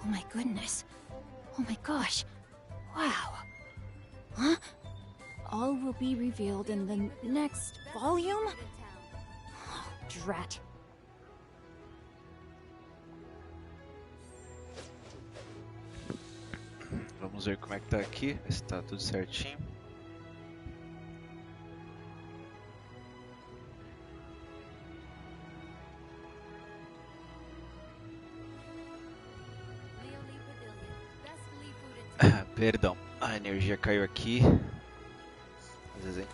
Oh my goodness. Oh my gosh. Wow. Huh? All will be revealed in the next volume? Oh, drat. Vamos ver como é que tá aqui, se tá tudo certinho. Perdão, a energia caiu aqui. Às vezes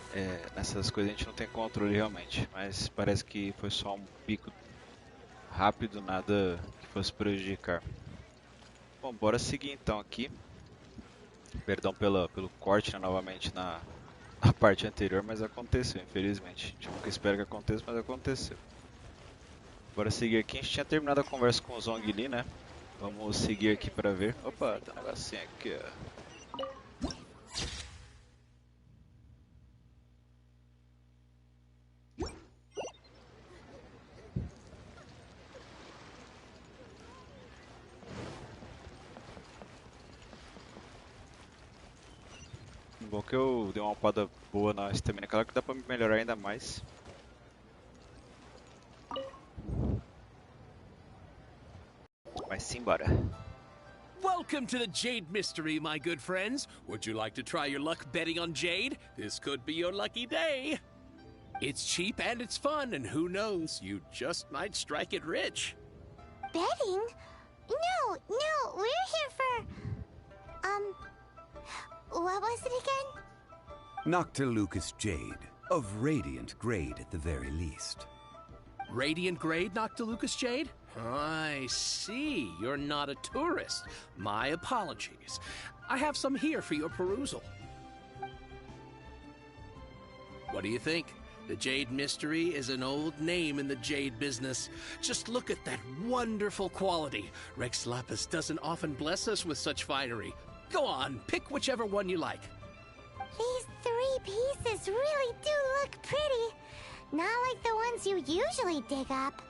nessas coisas a gente não tem controle realmente, mas parece que foi só um pico rápido, nada que fosse prejudicar. Bom, bora seguir então aqui. Perdão pelo corte, né, novamente na parte anterior, mas aconteceu, infelizmente. A gente nunca espera que aconteça, mas aconteceu. Bora seguir aqui. A gente tinha terminado a conversa com o Zhongli, né? Vamos seguir aqui para ver. Opa, tem um negocinho aqui, ó. Bom que eu dei uma upada boa na estamina, claro que dá pra melhorar ainda mais. Mas simbora. Welcome to the Jade Mystery, my good friends. Would you like to try your luck betting on Jade? This could be your lucky day. It's cheap and it's fun, and who knows, you just might strike it rich. Betting? No, we're here for... What was it again? Noctilucous Jade, of radiant grade at the very least. Radiant grade, Noctilucous Jade? I see. You're not a tourist. My apologies. I have some here for your perusal. What do you think? The Jade Mystery is an old name in the jade business. Just look at that wonderful quality. Rex Lapis doesn't often bless us with such finery. Go on, pick whichever one you like. These 3 pieces really do look pretty. Not like the ones you usually dig up.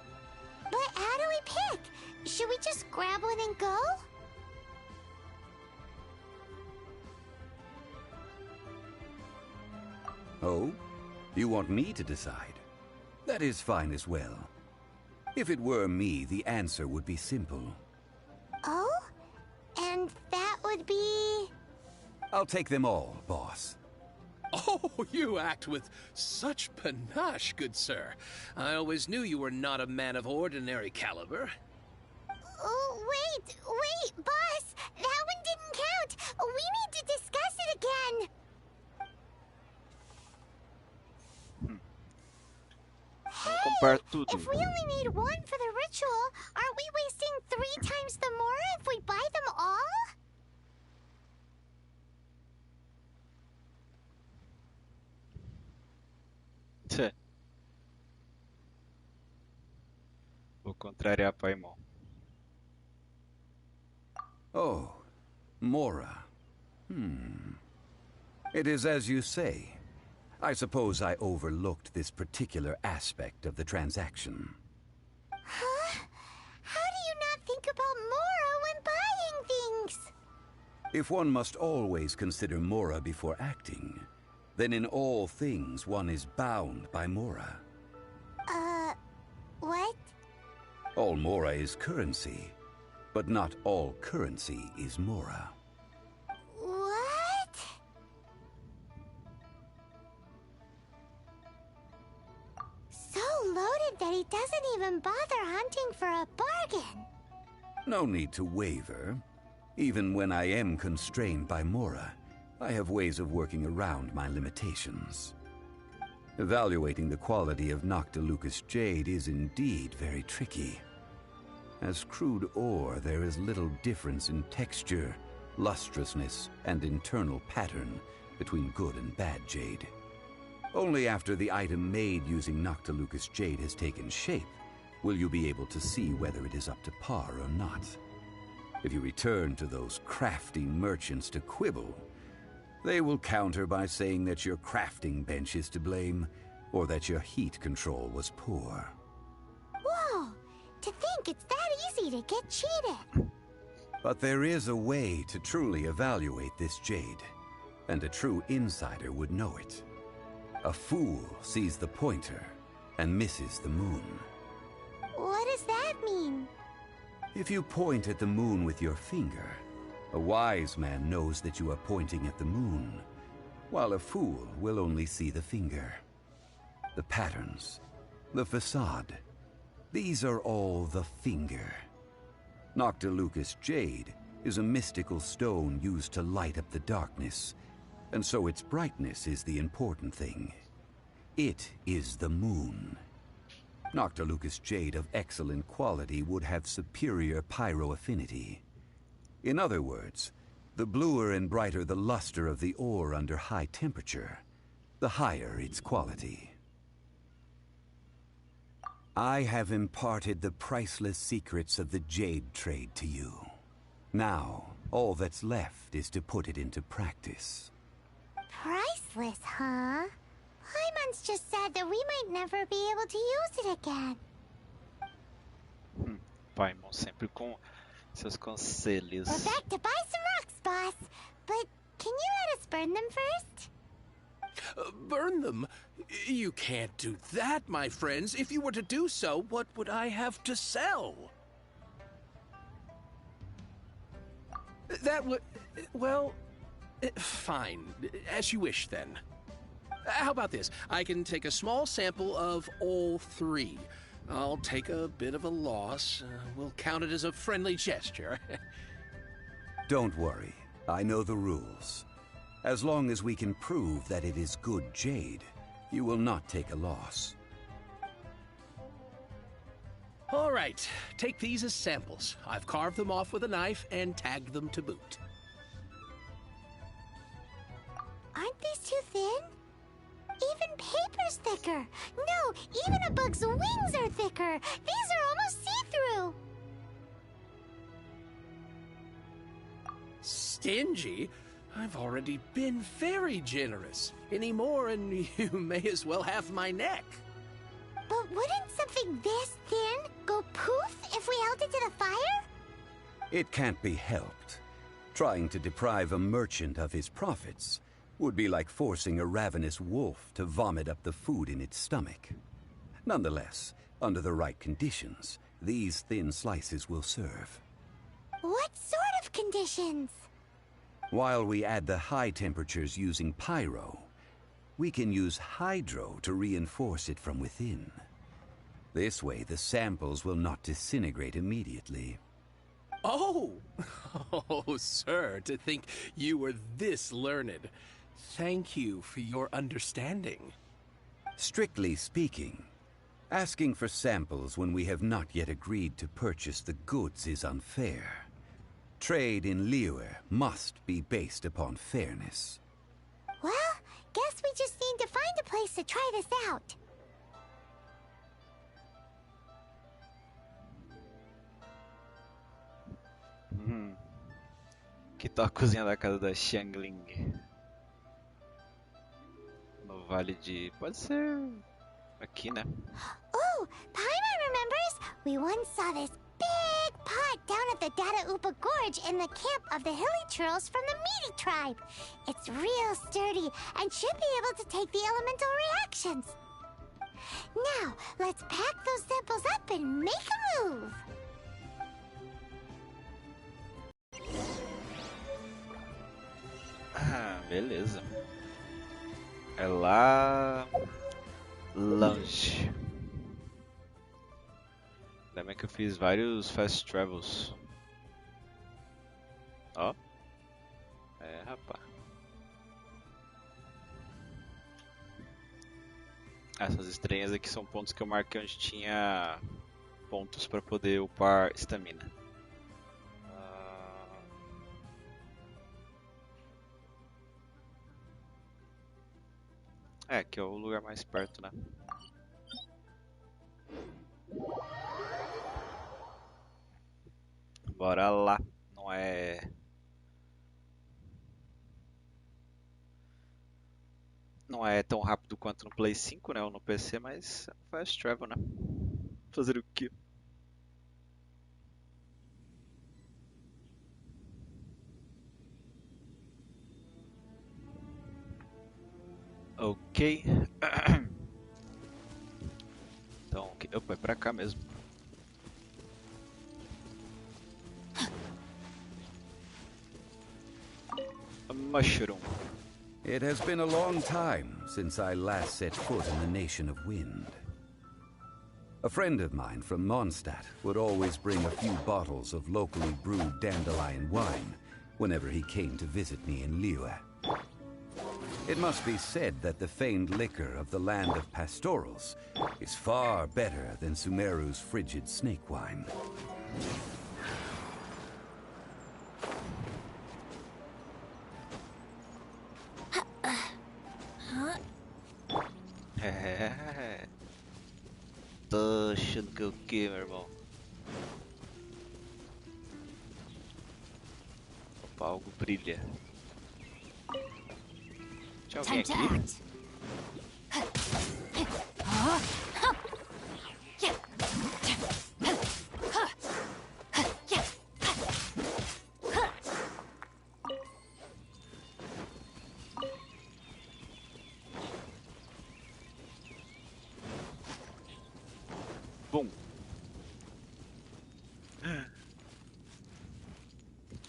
But how do we pick? Should we just grab one and go? Oh? You want me to decide? That is fine as well. If it were me, the answer would be simple. Oh? And that would be... I'll take them all, boss. Oh, you act with such panache, good sir. I always knew you were not a man of ordinary caliber. Oh, wait, boss! That one didn't count! We need to discuss it again! Hey, if we only need one for the ritual, aren't we wasting 3 times the more if we buy them all? Vou contrariar Paimon. Oh, Mora. It is as you say. I suppose I overlooked this particular aspect of the transaction. Huh? How do you not think about Mora when buying things? If one must always consider Mora before acting, then in all things one is bound by Mora. What? All Mora is currency, but not all currency is Mora. What? So loaded that he doesn't even bother hunting for a bargain. No need to waver. Even when I am constrained by Mora, I have ways of working around my limitations. Evaluating the quality of Noctilucous Jade is indeed very tricky. As crude ore, there is little difference in texture, lustrousness, and internal pattern between good and bad jade. Only after the item made using Noctilucous Jade has taken shape will you be able to see whether it is up to par or not. If you return to those crafty merchants to quibble, they will counter by saying that your crafting bench is to blame, or that your heat control was poor. Whoa! To think it's that easy to get cheated. But there is a way to truly evaluate this jade, and a true insider would know it. A fool sees the pointer and misses the moon. What does that mean? If you point at the moon with your finger, a wise man knows that you are pointing at the moon, while a fool will only see the finger. The patterns, the facade, these are all the finger. Noctilucous jade is a mystical stone used to light up the darkness, and so its brightness is the important thing. It is the moon. Noctilucous jade of excellent quality would have superior pyro affinity. In other words, the bluer and brighter the luster of the ore under high temperature, the higher its quality. I have imparted the priceless secrets of the jade trade to you. Now, all that's left is to put it into practice. Priceless, huh? Paimon's just said that we might never be able to use it again. Paimon sempre com seus conselhos. We're back to buy some rocks, boss. But can you let us burn them first? Burn them? You can't do that, my friends. If you were to do so, what would I have to sell? That would... well... fine. As you wish, then. How about this? I can take a small sample of all three. I'll take a bit of a loss. We'll count it as a friendly gesture. Don't worry. I know the rules. As long as we can prove that it is good jade, you will not take a loss. All right. Take these as samples. I've carved them off with a knife and tagged them to boot. Aren't these too thin? Even paper's thicker. No, even a bug's wings are thicker. These are almost see-through. Stingy? I've already been very generous. Any more and you may as well have my neck. But wouldn't something this thin go poof if we held it to the fire? It can't be helped. Trying to deprive a merchant of his profits would be like forcing a ravenous wolf to vomit up the food in its stomach. Nonetheless, under the right conditions, these thin slices will serve. What sort of conditions? While we add the high temperatures using pyro, we can use hydro to reinforce it from within. This way, the samples will not disintegrate immediately. Oh! Oh, sir, to think you were this learned. Thank you for your understanding. Strictly speaking, asking for samples when we have not yet agreed to purchase the goods is unfair. Trade in Liyue must be based upon fairness. Well, guess we just need to find a place to try this out. Que tal a cozinha da casa da Xiangling? No vale de... pode ser... aqui, né? Oh, Paimon remembers! We once saw this big pot down at the Data Upa Gorge in the camp of the hilly churls from the Meaty tribe. It's real sturdy and should be able to take the elemental reactions. Now, let's pack those samples up and make a move. Ah, beleza. É lá... longe. Lembra que eu fiz vários fast travels. Ó. É, rapaz. Essas estrelinhas aqui são pontos que eu marquei onde tinha pontos para poder upar estamina. É, aqui é o lugar mais perto, né? Bora lá. Não é... não é tão rápido quanto no Play 5, né? Ou no PC, mas é fast travel, né? Fazer o quê? Ok. Então, opa, é pra cá mesmo. A mushroom. It has been a long time since I last set foot in the Nation of Wind. A friend of mine from Mondstadt would always bring a few bottles of locally brewed dandelion wine whenever he came to visit me in Liyue. It must be said that the famed liquor of the land of pastorals is far better than Sumeru's frigid snake wine. Tô achando que é o que, meu irmão? Opa, algo brilha. Tinha alguém aqui? Bom.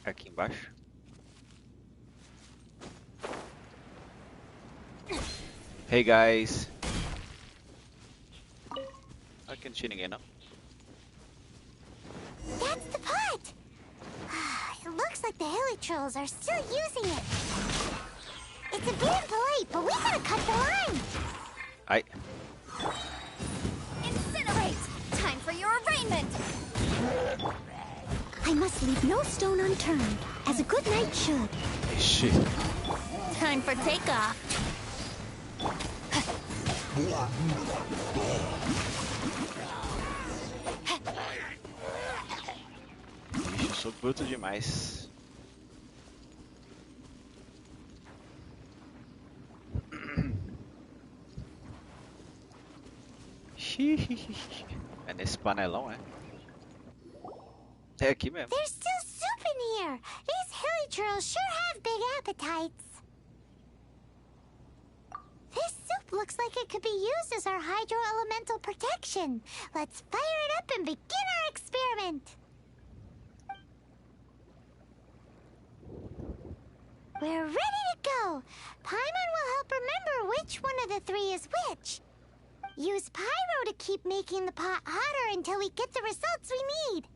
Aqui embaixo. Hey guys. Aqui não tinha ninguém não. That's the pot! It looks like the hilly trolls are still using it. It's a bit polite, but we gotta cut the line. Ai. Incinerate! Time for your arraignment! I must leave no stone unturned, as a good knight should. Ixi. Time for takeoff! Ixi, eu sou bruto demais. É nesse panelão, é? É aqui mesmo. There's still soup in here. These hilly trolls sure have big appetites. This soup looks like it could be used as our hydro-elemental protection. Let's fire it up and begin our experiment. We're ready to go. Paimon will help remember which one of the three is which. Use pyro to keep making the pot hotter until we get the results we need.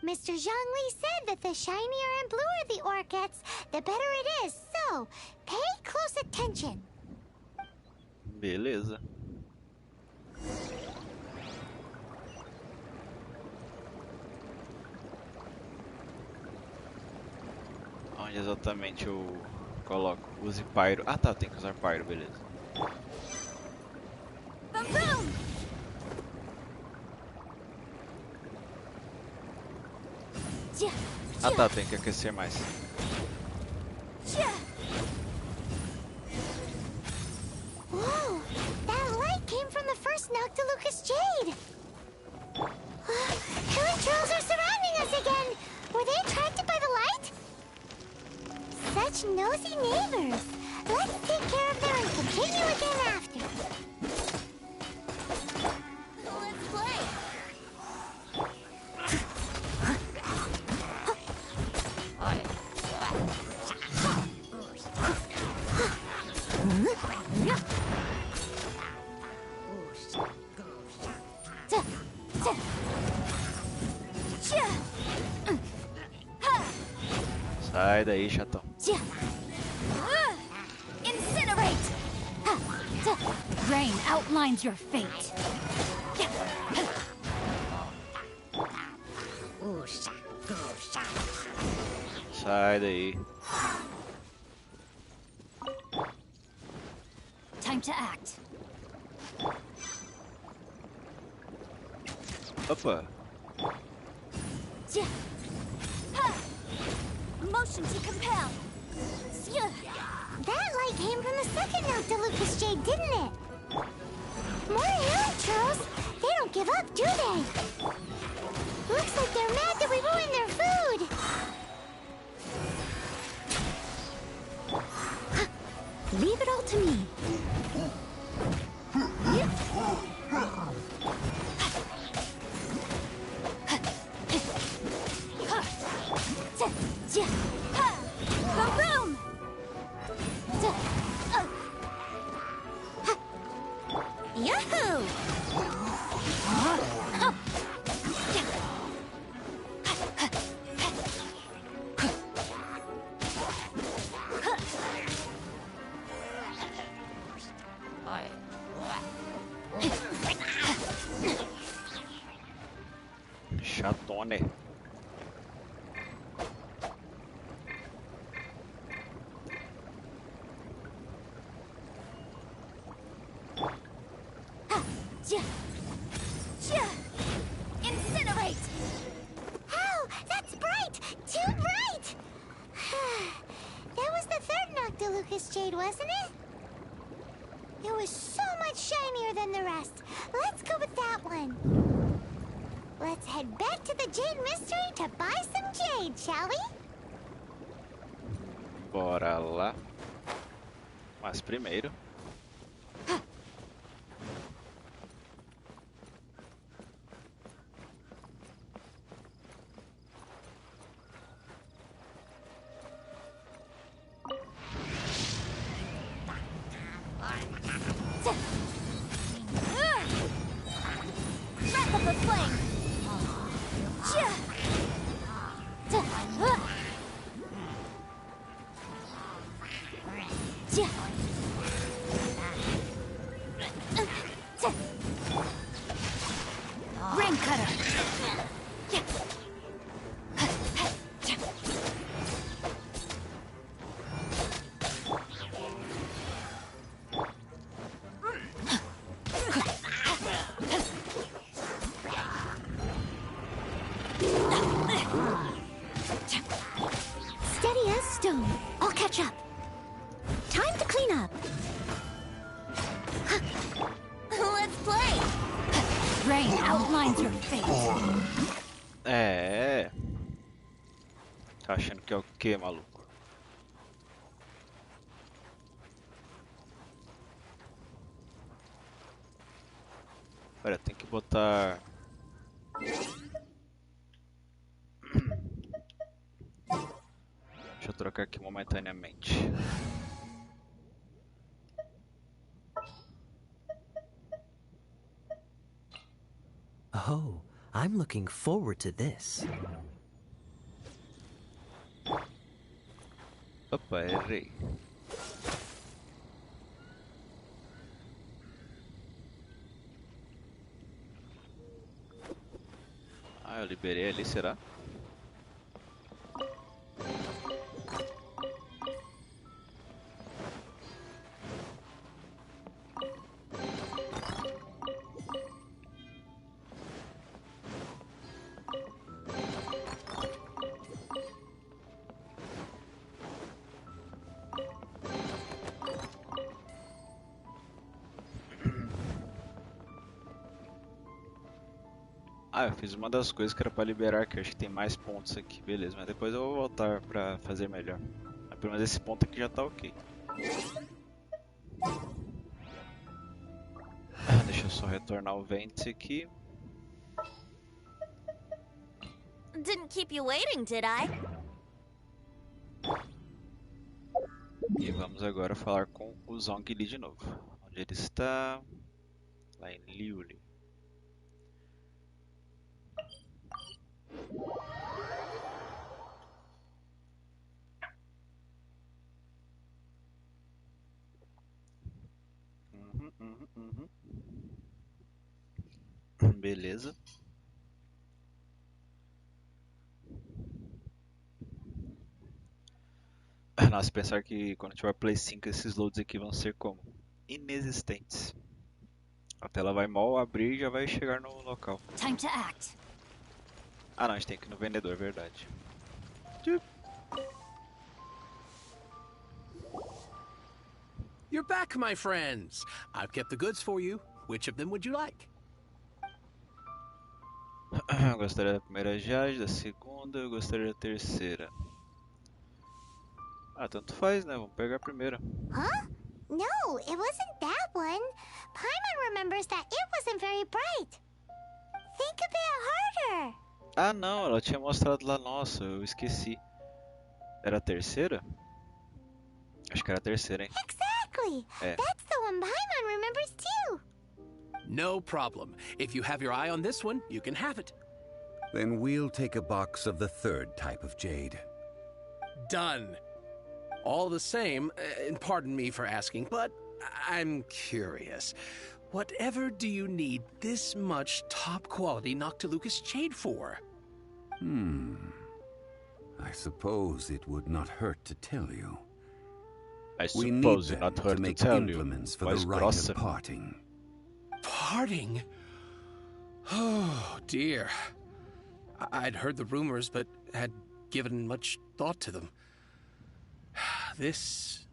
Mr. Zhongli said that the shinier and bluer the ore gets, the better it is. So, pay close attention. Beleza. Onde exatamente eu coloco? Use pyro. Ah tá, tem que usar pyro, beleza. Boom! Ah tá, tem que aquecer mais. Whoa! That light came from the first Noctilucous Jade! Hilly trolls are surrounding us again! Were they attracted by the light? Such nosy neighbors! Let's take care of them and continue again after. Let's play! Sai daí, chatão. Incinerate! Rain outlines your fate. Sai daí. Time to act. Opa. Motion to compel. That light came from the second Noctilucous Jade, didn't it? More hilly trolls! They don't give up, do they? Looks like they're mad that we ruined their food! Leave it all to me. Boom, boom! Yahoo! Chatone. Incinerate! Oh, that's bright! Too bright! That was the third Noctilucous Jade, wasn't it? It was so much shinier than the rest. Let's go with that one. Let's head back to the Jade Mystery to buy some jade, shall we? Bora lá. Mas primeiro... Wrap up the flame! Ring cutter! Steady as stone. I'll catch up. Time to clean up. Let's play! Rain outlines your fate. É. Tá achando que é o que, maluco? Olha, tem que botar... Deixa eu trocar aqui momentaneamente. Oh, I'm looking forward to this. Opa, errei. Ah, eu liberei ali, será? Ah, eu fiz uma das coisas que era pra liberar, que eu acho que tem mais pontos aqui, beleza, mas depois eu vou voltar pra fazer melhor. Mas pelo menos esse ponto aqui já tá ok. Deixa eu só retornar o vento aqui. Didn't keep you waiting, did I? E vamos agora falar com o Zhongli de novo. Onde ele está? Lá em Liuli. Beleza. Nossa, pensar que quando tiver Play 5 esses loads aqui vão ser como? Inexistentes. A tela vai mal abrir e já vai chegar no local. Time to act. Ah não, a gente tem que ir no vendedor, é verdade. You're back, my friends. I've kept the goods for you. Which of them would you like? Eu gostaria da primeira jade, da segunda, eu gostaria da terceira. Ah, tanto faz, né? Vamos pegar a primeira. Huh? No, it wasn't that one. Paimon remembers that it wasn't very bright. Think a bit harder. Ah não, ela tinha mostrado lá, nossa, eu esqueci. Era a terceira? Acho que era a terceira, hein? Exactly. É. That's the one Paimon remembers too. No problem. If you have your eye on this one, you can have it. Then we'll take a box of the third type of jade. Done. All the same, and pardon me for asking, but I'm curious. Whatever do you need this much top-quality Noctilucus jade for? I suppose it would not hurt to tell you. I We need suppose them not to hurt to make tell you. implements for Voz the rite grossa. of parting. Parting? Oh, dear. I'd heard the rumors, but had given much thought to them. This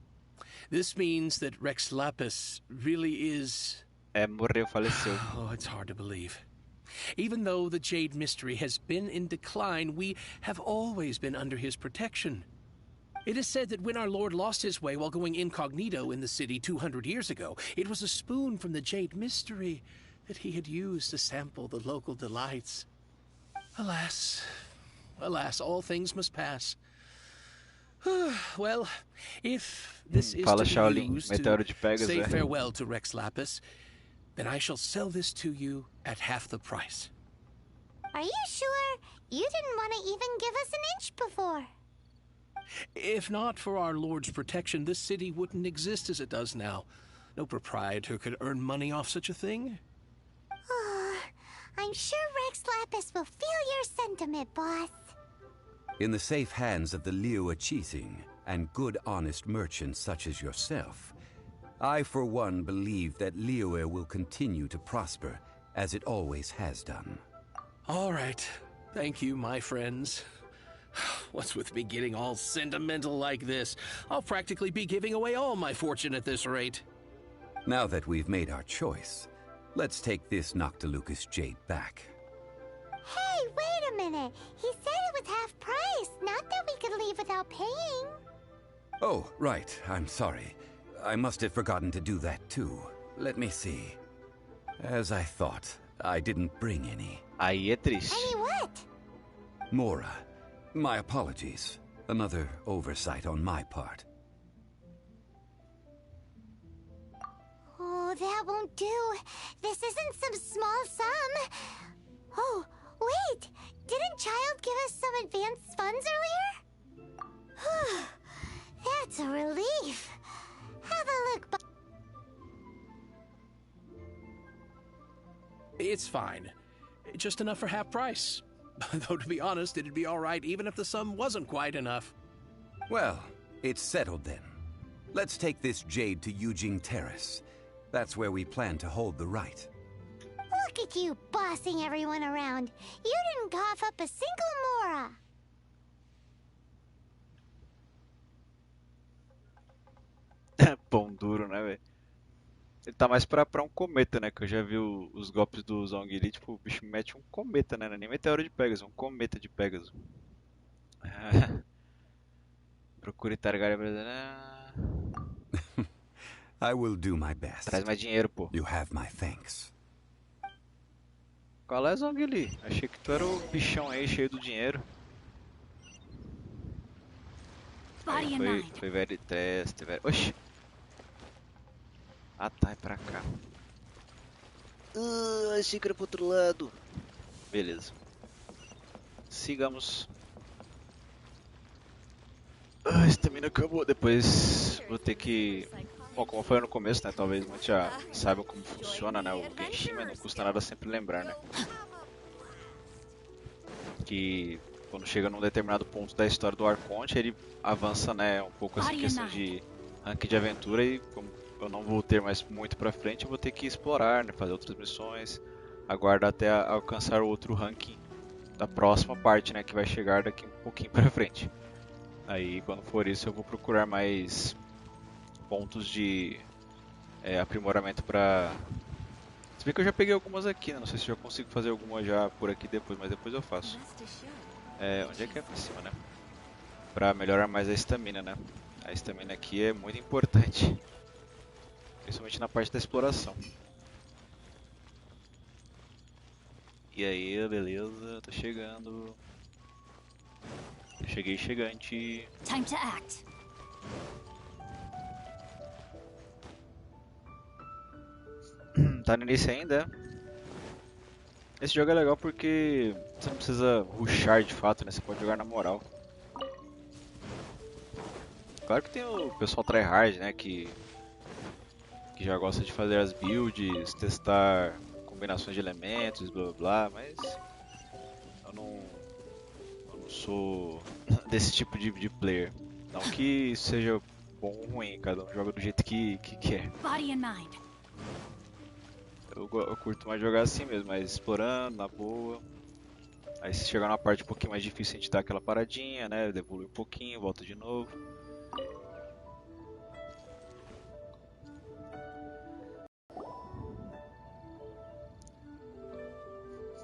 means that Rex Lapis really is... Morreu, faleceu. Oh, it's hard to believe. Even though the Jade Mystery has been in decline, we have always been under his protection. It is said that when our Lord lost his way while going incognito in the city 200 years ago, it was a spoon from the Jade Mystery that he had used to sample the local delights. Alas, alas, all things must pass. Well, if this is Fala, to be Shaolin, used meteoro de to Pegasus, say é. farewell to Rex Lapis, then I shall sell this to you at half the price. Are you sure? You didn't want to even give us an inch before. If not for our Lord's protection, this city wouldn't exist as it does now. No proprietor could earn money off such a thing. I'm sure Rex Lapis will feel your sentiment, boss. In the safe hands of the Liu Chising and good honest merchants such as yourself, I for one believe that Liu will continue to prosper as it always has done. All right. Thank you, my friends. What's with me getting all sentimental like this? I'll practically be giving away all my fortune at this rate. Now that we've made our choice, let's take this Noctilucus jade back. Hey, wait a minute. He said it was half price, not that we could leave without paying. Oh, right. I'm sorry. I must have forgotten to do that too. Let me see. As I thought, I didn't bring any. Aí é triste. Any what? Mora, my apologies. Another oversight on my part. Oh, that won't do. This isn't some small sum. Oh, wait. Didn't Child give us some advanced funds earlier? That's a relief. Have a look. It's fine. Just enough for half price. Though, to be honest, it'd be all right even if the sum wasn't quite enough. Well, it's settled then. Let's take this jade to Yujing Terrace. That's where we plan to hold the rite. Look at you bossing everyone around. You didn't cough up a single Mora. Pão duro, né, velho? Ele tá mais pra um cometa, né? Que eu já vi os golpes do Zhong Li, tipo, o bicho mete um cometa, né? Não é nem meteoro de Pegasus, um cometa de Pegasus. Procure Targaryen brasileira. I will do my best. Traz mais dinheiro, pô. You have my thanks. Qual é, Zhong Li? Achei que tu era o bichão aí, cheio do dinheiro. Body and mind. Foi velho teste, velho. Oxi! Ah tá, é pra cá. Achei que era pro outro lado. Beleza. Sigamos. A estamina acabou. Depois vou ter que... Bom, como foi no começo, né? Talvez muitos já saibam como funciona, né? O Genshin, mas não custa nada sempre lembrar, né? Que quando chega num determinado ponto da história do Arconte, ele avança, né? Um pouco essa questão de ranking de aventura e como eu não vou ter mais muito pra frente, eu vou ter que explorar, né? Fazer outras missões, aguardar até alcançar o outro ranking da próxima parte, né? Que vai chegar daqui um pouquinho pra frente. Aí quando for isso eu vou procurar mais pontos de aprimoramento pra... Se bem que eu já peguei algumas aqui, né? Não sei se eu já consigo fazer alguma já por aqui depois, mas depois eu faço. Onde é que é pra cima, né? Pra melhorar mais a estamina, né? A estamina aqui é muito importante. Principalmente na parte da exploração. E aí, beleza, tô chegando. Cheguei chegante. Time to act. Tá no início ainda. Esse jogo é legal porque você não precisa rushar de fato, né? Você pode jogar na moral. Claro que tem o pessoal tryhard, né? Que já gosta de fazer as builds, testar combinações de elementos, blá blá blá, mas eu não sou desse tipo de player. Não que isso seja bom ou ruim, cada um joga do jeito que quer. Body and mind. Eu curto mais jogar assim mesmo, mas explorando, na boa. Aí se chegar numa parte um pouquinho mais difícil, a gente dá aquela paradinha, né? Devolve um pouquinho, volta de novo.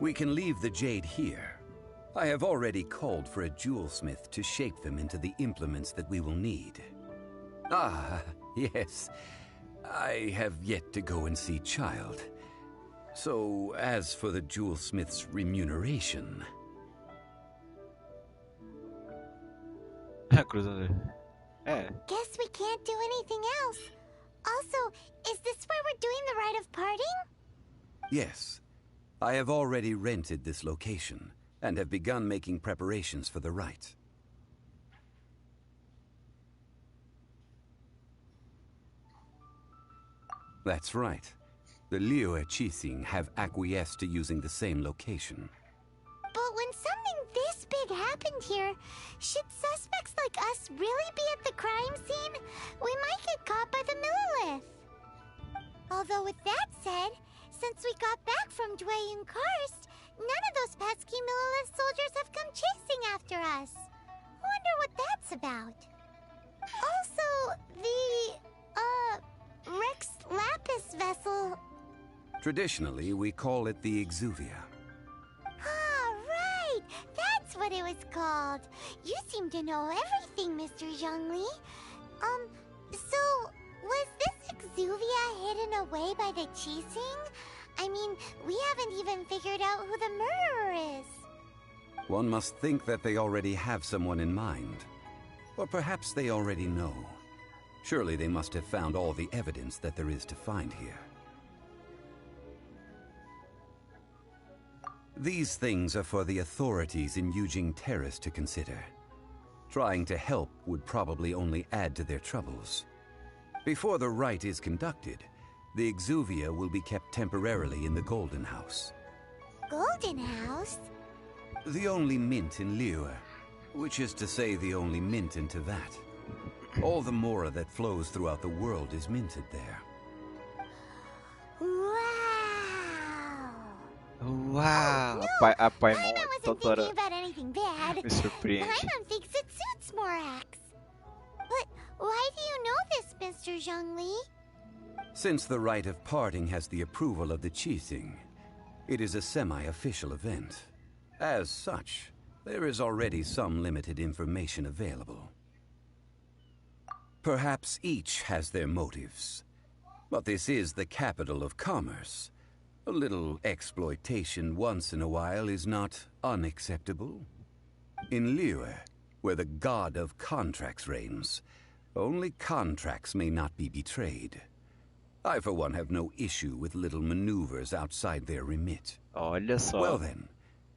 We can leave the jade here. I have already called for a jewelsmith to shape them into the implements that we will need. Ah, yes. I have yet to go and see Child. So, as for the jewelsmith's remuneration... Cruzando. É. Guess we can't do anything else. Also, is this where we're doing the rite of parting? Yes. I have already rented this location, and have begun making preparations for the rite. That's right. The Liu Qixing have acquiesced to using the same location. But when something this big happened here, should suspects like us really be at the crime scene? We might get caught by the Millilith. Although with that said, since we got back from Dwayne Karst, none of those pesky Millilith soldiers have come chasing after us. Wonder what that's about. Also, the, Rex Lapis vessel... Traditionally, we call it the Exuvia. Ah, right! That's what it was called. You seem to know everything, Mr. Zhongli. So, was this Exuvia hidden away by the Qixing? I mean, we haven't even figured out who the murderer is. One must think that they already have someone in mind. Or perhaps they already know. Surely they must have found all the evidence that there is to find here. These things are for the authorities in Yujing Terrace to consider. Trying to help would probably only add to their troubles. Before the rite is conducted, the Exuvia will be kept temporarily in the Golden House. Golden House? The only mint in Liyue, which is to say the only mint in Teyvat. All the mora that flows throughout the world is minted there. Wow! Uau! No, A Paimon Paimon wasn't toda hora thinking about anything bad. me surpreende. Paimon thinks it suits Morax. But why do you know this, Mr. Zhongli? Since the rite of parting has the approval of the Qixing, it is a semi-official event. As such, there is already some limited information available. Perhaps each has their motives. But this is the capital of commerce. A little exploitation once in a while is not unacceptable. In Liyue, where the god of contracts reigns, only contracts may not be betrayed. I, for one, have no issue with little maneuvers outside their remit. Olha só. Well then,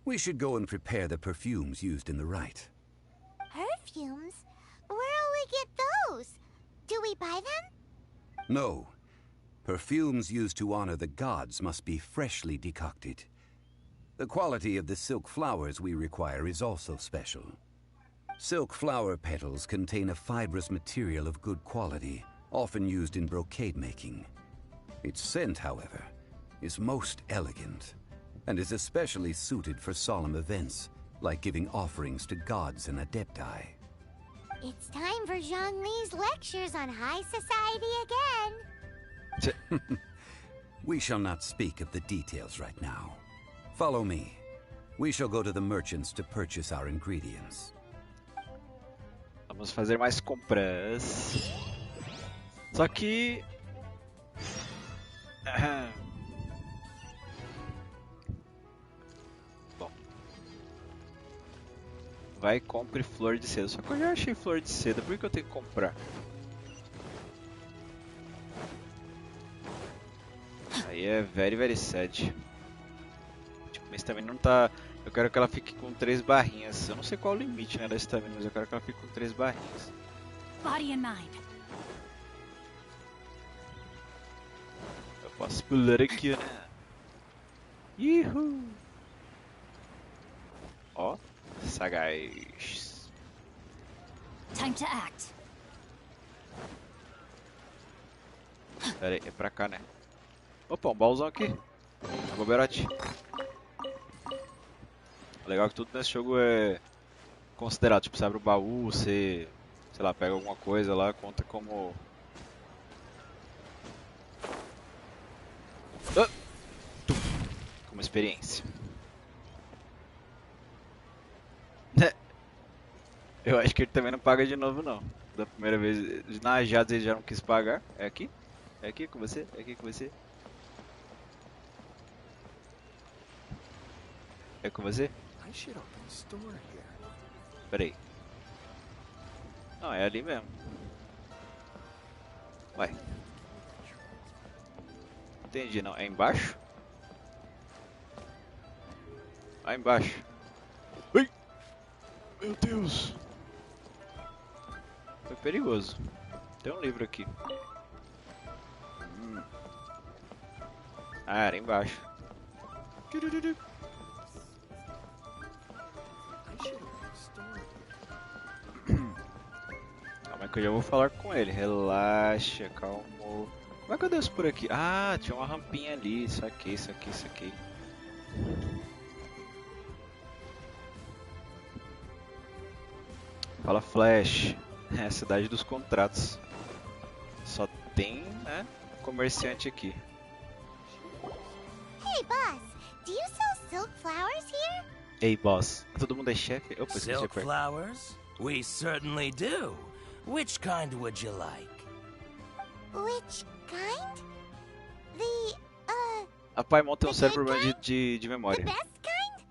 we should go and prepare the perfumes used in the rite. Perfumes? Where'll we get those? Do we buy them? No. Perfumes used to honor the gods must be freshly decocted. The quality of the silk flowers we require is also special. Silk flower petals contain a fibrous material of good quality, often used in brocade making. Its scent, however, is most elegant, and is especially suited for solemn events, like giving offerings to gods and adepti. It's time for Zhongli's lectures on high society again. We shall not speak of the details right now. Follow me. We shall go to the merchants to purchase our ingredients. Vamos fazer mais compras. Só que... Bom. Vai e compre flor de seda. Só que eu já achei flor de seda, por que eu tenho que comprar? Aí é very sad. Tipo, minha estamina não tá... Eu quero que ela fique com 3 barrinhas. Eu não sei qual é o limite, né, da estamina, mas eu quero que ela fique com 3 barrinhas. Body and mind. Eu posso pular aqui, né? Yuhu! Ó, sagaz. Time to act. Pera aí, é pra cá, né? Opa, um baúzão aqui. Boberote. Legal que tudo nesse jogo é considerado. Tipo, você abre o baú, você, sei lá, pega alguma coisa lá, conta como... como experiência. Eu acho que ele também não paga de novo, não. Da primeira vez, na Ajados ele já não quis pagar. É aqui? É aqui com você? É aqui com você? É com você? Pera aí. Não, é ali mesmo. Ué. Entendi, não. É embaixo? Lá embaixo. Ui! Meu Deus! Foi perigoso. Tem um livro aqui. Ah, era embaixo. Calma aí que eu já vou falar com ele. Relaxa, calma. Como é que eu desço por aqui? Ah, tinha uma rampinha ali. Saquei. Fala, Flash. É a cidade dos contratos. Só tem, né, comerciante aqui. Hey, boss. Do you sell silk flowers here? Ei, boss. Todo mundo é chefe? Opa, Silk flowers? We certainly do. Which kind would you like? Which kind? A Paimon tem um cérebro de memória. The best kind?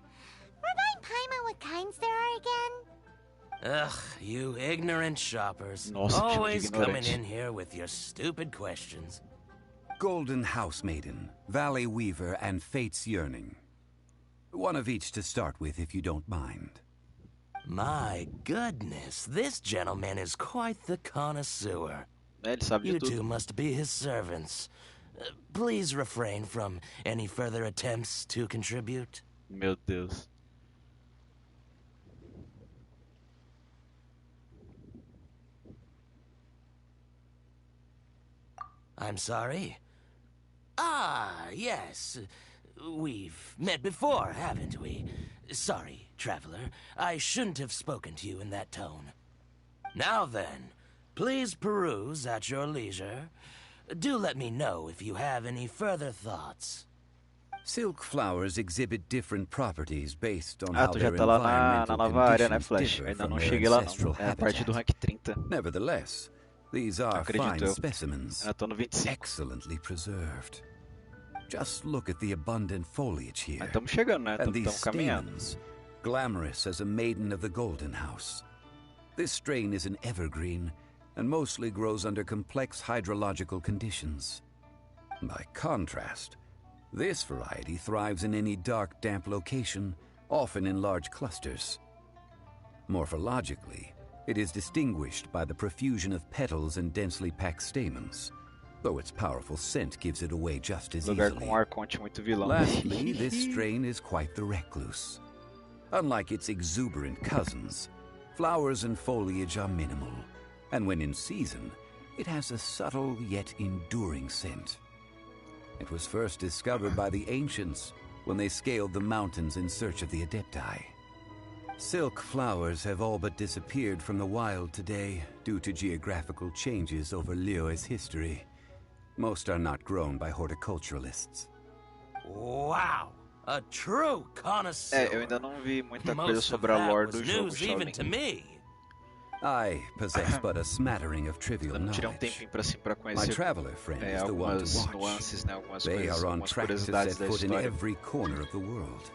Remind Paimon what kinds there are again? Ugh, you ignorant shoppers. Nossa, always coming ignorante. in here with your stupid questions. Golden House Maiden, Valley Weaver, and Fate's Yearning. One of each to start with, if you don't mind. My goodness, this gentleman is quite the connoisseur. Ele sabe de You tudo. two must be his servants. Please refrain from any further attempts to contribute. Meu Deus. I'm sorry? Ah, yes. We've met before, haven't we? Sorry, traveler. I shouldn't have spoken to you in that tone. Now then, please peruse at your leisure. Do let me know if you have any further thoughts. Silk flowers exhibit different properties based on Ah, how tu já their tá lá environmental na nova área, né, conditions Flash? differ Ainda from não their cheguei lá, ancestral não. É a partir do habitat. rank 30. Nevertheless, these are Acredito fine eu. specimens, Ainda tô no 25. excellently preserved. Just look at the abundant foliage here. Mas estamos chegando, né? And these Estamos caminhando. stamens, glamorous as a maiden of the Golden House. This strain is an evergreen and mostly grows under complex hydrological conditions. By contrast, this variety thrives in any dark, damp location, often in large clusters. Morphologically, it is distinguished by the profusion of petals and densely packed stamens, though its powerful scent gives it away just as Lugar easily. com arconte muito vilão. Lastly, this strain is quite the recluse. Unlike its exuberant cousins, flowers and foliage are minimal, and when in season, it has a subtle yet enduring scent. It was first discovered by the ancients when they scaled the mountains in search of the Adepti. Silk flowers have all but disappeared from the wild today due to geographical changes over Liyue's history. Most are not grown by horticulturalists. Wow! A true connoisseur. É, eu ainda não vi muita coisa Most of sobre a that lore was do jogo, news even Shaolin. to me. I possess but a smattering of trivial Eu não tirei knowledge. tempinho pra, assim, pra My conhecer traveler friend is the one algumas to watch. nuances, né? Algumas They coisas, are on algumas track to curiosidades set da foot in história. every corner of the world.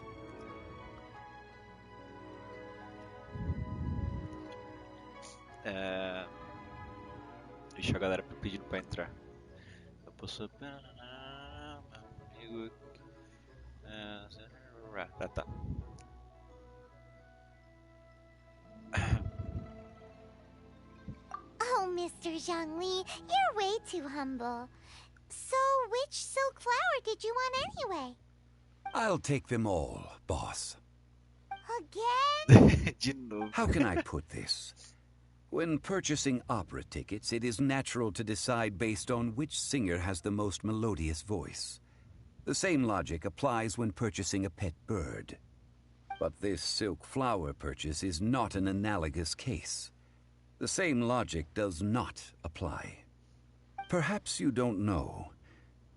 Deixa a galera pedindo pra entrar. Eu posso... Meu amigo... Tá. Oh, Mr. Zhongli, you're way too humble. So, which silk flower did you want anyway? I'll take them all, boss. Again? De novo. How can I put this? When purchasing opera tickets, it is natural to decide based on which singer has the most melodious voice. The same logic applies when purchasing a pet bird. But this silk flower purchase is not an analogous case. The same logic does not apply. Perhaps you don't know.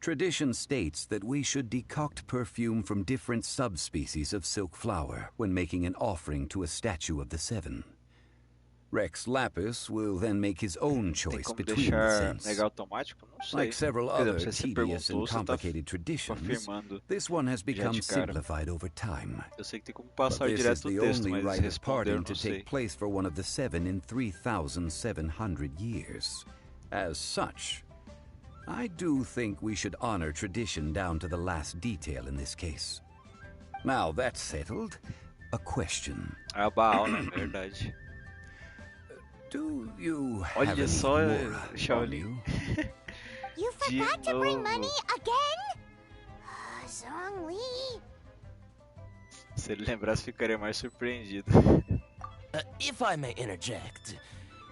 Tradition states that we should decoct perfume from different subspecies of silk flower when making an offering to a statue of the seven. Rex Lapis will then make his own choice between the scents. Like several other tedious and complicated traditions, this one has become simplified over time. But this is the only rite of parting to take place for one of the seven in 3,700 years. As such, I do think we should honor tradition down to the last detail in this case. Now that's settled, a question. Verdade. Do you Olha have any só, Mora on Shaolin. you? You forgot to bring money again? Zhongli. Se ele lembrasse, ficaria mais surpreendido. If I may interject,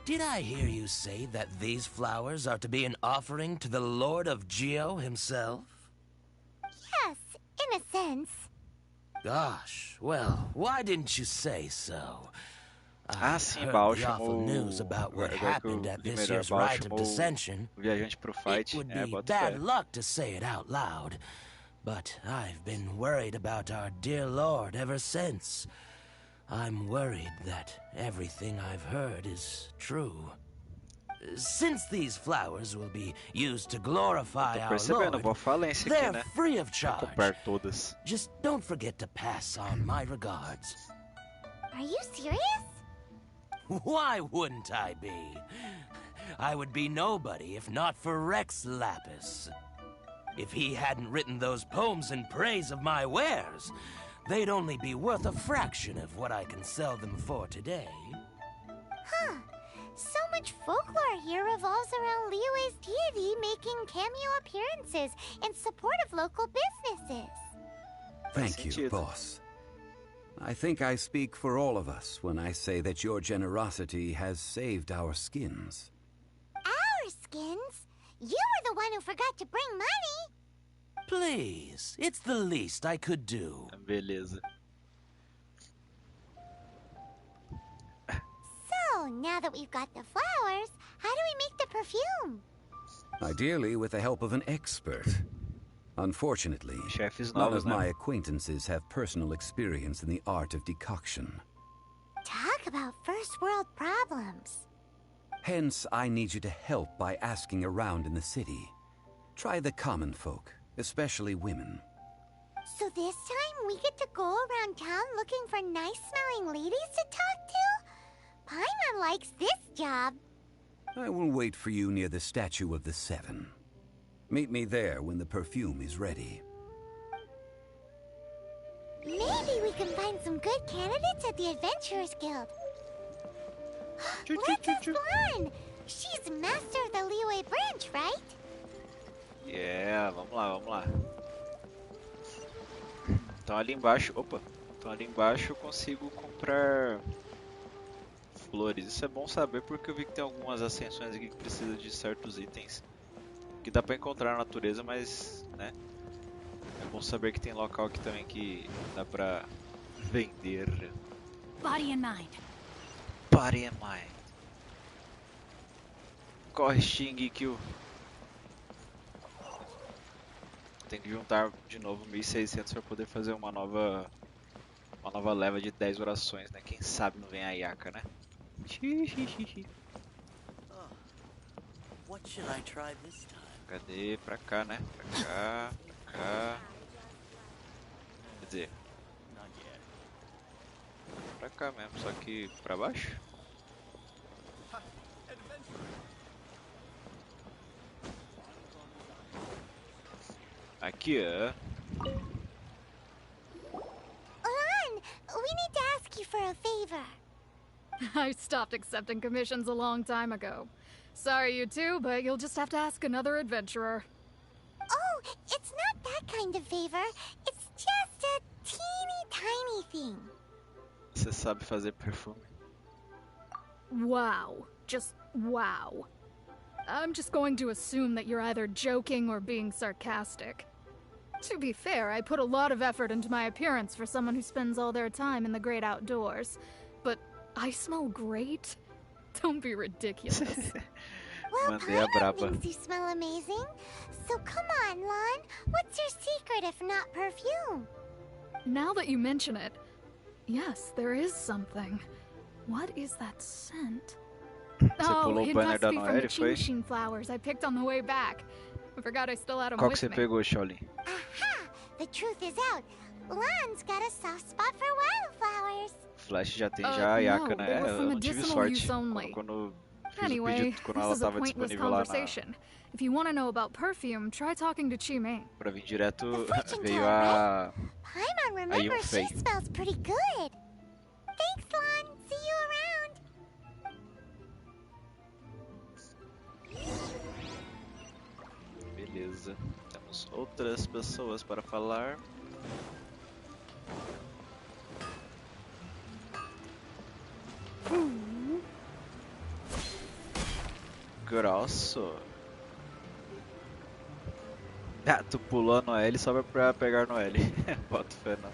did I hear you say that these flowers are to be an offering to the Lord of Geo himself? Yes, in a sense. Gosh, well, why didn't you say so? Sim, heard Baal the awful chamou news about what agora que eu happened li at this melhor, year's Baal rite of chamou dissension. o viajante pro fight. It would be Bota bad fé. luck to say it out loud, but I've been worried about our dear Lord ever since. I'm worried that everything I've heard is true. Since these flowers will be used to glorify Tô our percebendo, Lord, boa falência aqui, they're né? free of Vou charge. comprar todas. Just don't forget to pass on my regards. Are you serious? Why wouldn't I be? I would be nobody if not for Rex Lapis. If he hadn't written those poems in praise of my wares, they'd only be worth a fraction of what I can sell them for today. Huh. So much folklore here revolves around Liyue's deity making cameo appearances in support of local businesses. Thank you, boss. I think I speak for all of us when I say that your generosity has saved our skins. Our skins? You were the one who forgot to bring money. Please, it's the least I could do. Beleza. So, now that we've got the flowers, how do we make the perfume? Ideally with the help of an expert. Unfortunately, Chefes none novos, of né? my acquaintances have personal experience in the art of decoction. Talk about first world problems. Hence, I need you to help by asking around in the city. Try the common folk, especially women. So this time we get to go around town looking for nice-smelling ladies to talk to? Paimon likes this job. I will wait for you near the statue of the Seven. Meet me there when the perfume is ready. Maybe we can find some good candidates at the Adventurers Guild. Let's have fun! She's master of the Liyue branch, right? Yeah, vamos lá, vamos lá. Então ali embaixo, opa, então ali embaixo eu consigo comprar flores. Isso é bom saber porque eu vi que tem algumas ascensões aqui que precisam de certos itens que dá pra encontrar na natureza, mas, né, é bom saber que tem local aqui também que dá pra vender. Body and mind. Body and mind. Corre, Xing, Kill. Tem que juntar de novo 1.600 para poder fazer uma nova leva de 10 orações, né? Quem sabe não vem a Yaka, né? What should I try this time? Cadê? Pra cá, né? Pra cá, pra cá. Quer dizer, Not yet. pra cá mesmo, só que pra baixo? Aqui, ó. Lan, we need to ask you for a favor. I stopped accepting commissions a long time ago. Sorry, you two, but you'll just have to ask another adventurer. Oh, it's not that kind of favor. It's just a teeny tiny thing. Você sabe fazer perfume? Wow. Just wow. I'm just going to assume that you're either joking or being sarcastic. To be fair, I put a lot of effort into my appearance for someone who spends all their time in the great outdoors. But I smell great? Don't be ridiculous. Well, Mandei a Paimon braba. thinks you smell amazing. So come on, Lan. What's your secret if not perfume? Now that you mention it, yes, there is something. What is that scent? Você pulou o it banner must da be from Noelle, the foi? Chin flowers I picked on the way back. I forgot I still had them Qual que with você me. pegou, Shaolin? Aha! The truth is out. Lan's got a soft spot for wildflowers. Flash já tem Uh, já a Yaka, no, né? they were Eu for não tive medicinal sorte use only. quando fiz o Anyway, pedido, quando this ela is a tava pointless disponível lá na, conversation. If you want to know about perfume, try talking to Chi-Mei. pra vir direto, The fortune veio teller, a... Paimon remembers she Yunfei. smells pretty good. Thanks, Lan. See you around. Beleza, temos outras pessoas para falar. Grosso. Ah, tu pulou a Noelle só pra pegar a Noelle. Bota fé não.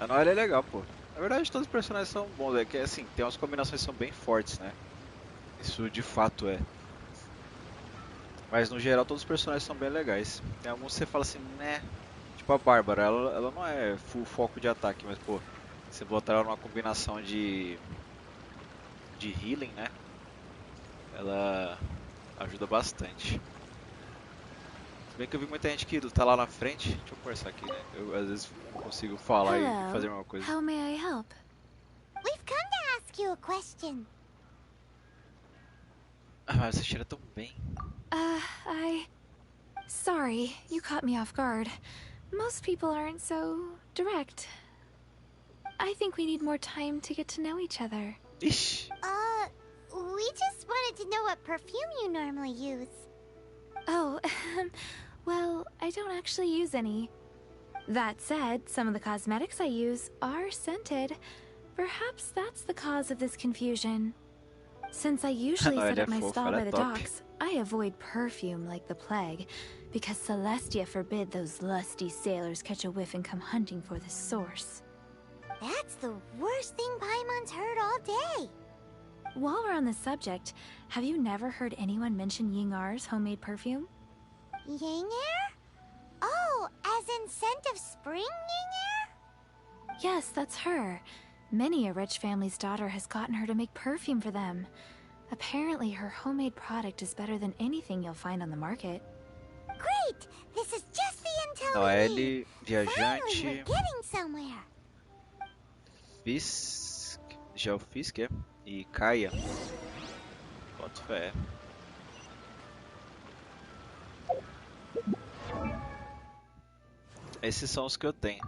A Noelle é legal, pô. Na verdade todos os personagens são bons, é que assim, tem umas combinações que são bem fortes, né? Isso de fato é. Mas no geral todos os personagens são bem legais. Tem alguns que você fala assim, né? Tipo a Bárbara, ela não é full foco de ataque, mas pô, você botar ela numa combinação de healing, né? Ela ajuda bastante. Se bem que eu vi muita gente que tá lá na frente. Deixa eu conversar aqui, né? Eu às vezes não consigo falar e fazer a mesma coisa. How may I help? We've come to ask you a question. Ah, mas você cheira tão bem. Sorry, you caught me off guard. Most people aren't so direct. I think we need more time to get to know each other. Ixi, We just wanted to know what perfume you normally use. Oh, well, I don't actually use any. That said, some of the cosmetics I use are scented. Perhaps that's the cause of this confusion. Since I usually No, set ela é up my fofa, stall ela by é the top. docks, I avoid perfume like the plague, because Celestia forbid those lusty sailors catch a whiff and come hunting for the source. That's the worst thing Paimon's heard all day. While we're on the subject, have you never heard anyone mention Yingar's homemade perfume? Yang air? Oh, as in scent of spring Yang air? Yes, that's her. Many a rich family's daughter has gotten her to make perfume for them. Apparently, her homemade product is better than anything you'll find on the market. Great! This is just the intel we Noelle, need. Finally, viajante, we're getting somewhere. Fisk, já o Fisk, é? E Kaia. Boto fé. Esses são os que eu tenho.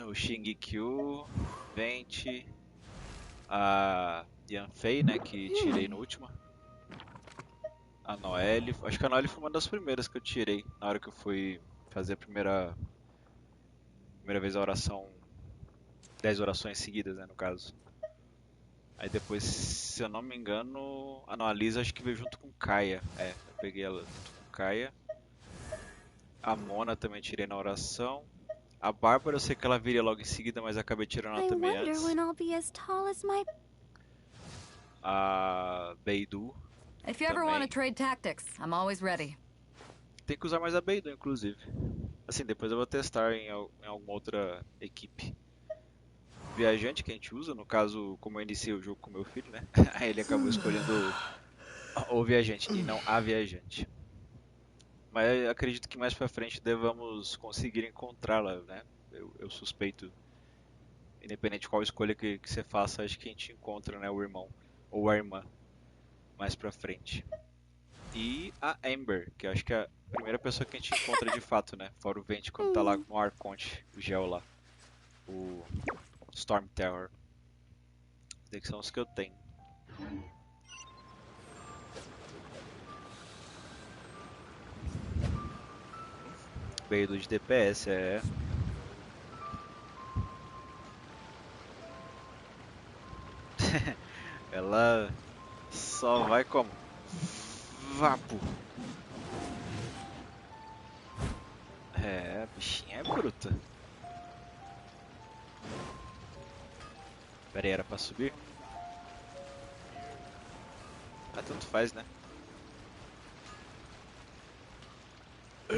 O Shingekyu, Venti, a Yanfei, né, que tirei no último. A Noelle, acho que a Noelle foi uma das primeiras que eu tirei na hora que eu fui fazer a primeira vez a oração, 10 orações seguidas, né, no caso. Aí depois, se eu não me engano, a Lisa acho que veio junto com Kaia. É, eu peguei ela junto com Kaia. A Mona também tirei na oração. A Bárbara eu sei que ela viria logo em seguida, mas acabei tirando ela I também wonder antes. when I'll be as tall as my... A Beidou. If you ever também. want to trade tactics, I'm always ready. Tem que usar mais a Beidou, inclusive. Assim, depois eu vou testar em alguma outra equipe. Viajante que a gente usa, no caso, como eu iniciei o jogo com meu filho, né? Aí ele acabou escolhendo o viajante e não a viajante. Mas eu acredito que mais pra frente devamos conseguir encontrá-la, né? Eu suspeito, independente de qual escolha que você faça, acho que a gente encontra, né, o irmão ou a irmã mais pra frente. E a Amber, que eu acho que é a primeira pessoa que a gente encontra de fato, né? Fora o Vente quando tá lá com o Arconte, o Gel lá. O Storm Terror. Esses que são os que eu tenho. Veio de DPS, é. Ela só vai como? Vapo. É, a bichinha é bruta. Pera aí, era pra subir? Ah, tanto faz, né?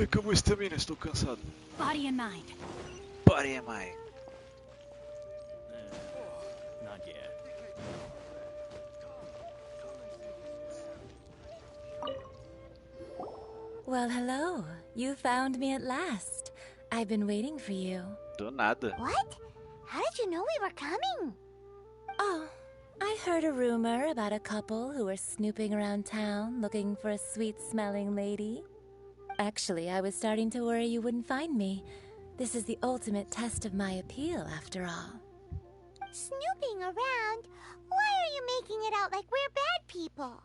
Acabou a estamina, estou cansado. Body and mind. Body and mind. Not yet. Well, hello. You found me at last. I've been waiting for you. Do nada. What? How did you know we were coming? Oh, I heard a rumor about a couple who were snooping around town looking for a sweet-smelling lady. Actually, I was starting to worry you wouldn't find me. This is the ultimate test of my appeal, after all. Snooping around? Why are you making it out like we're bad people?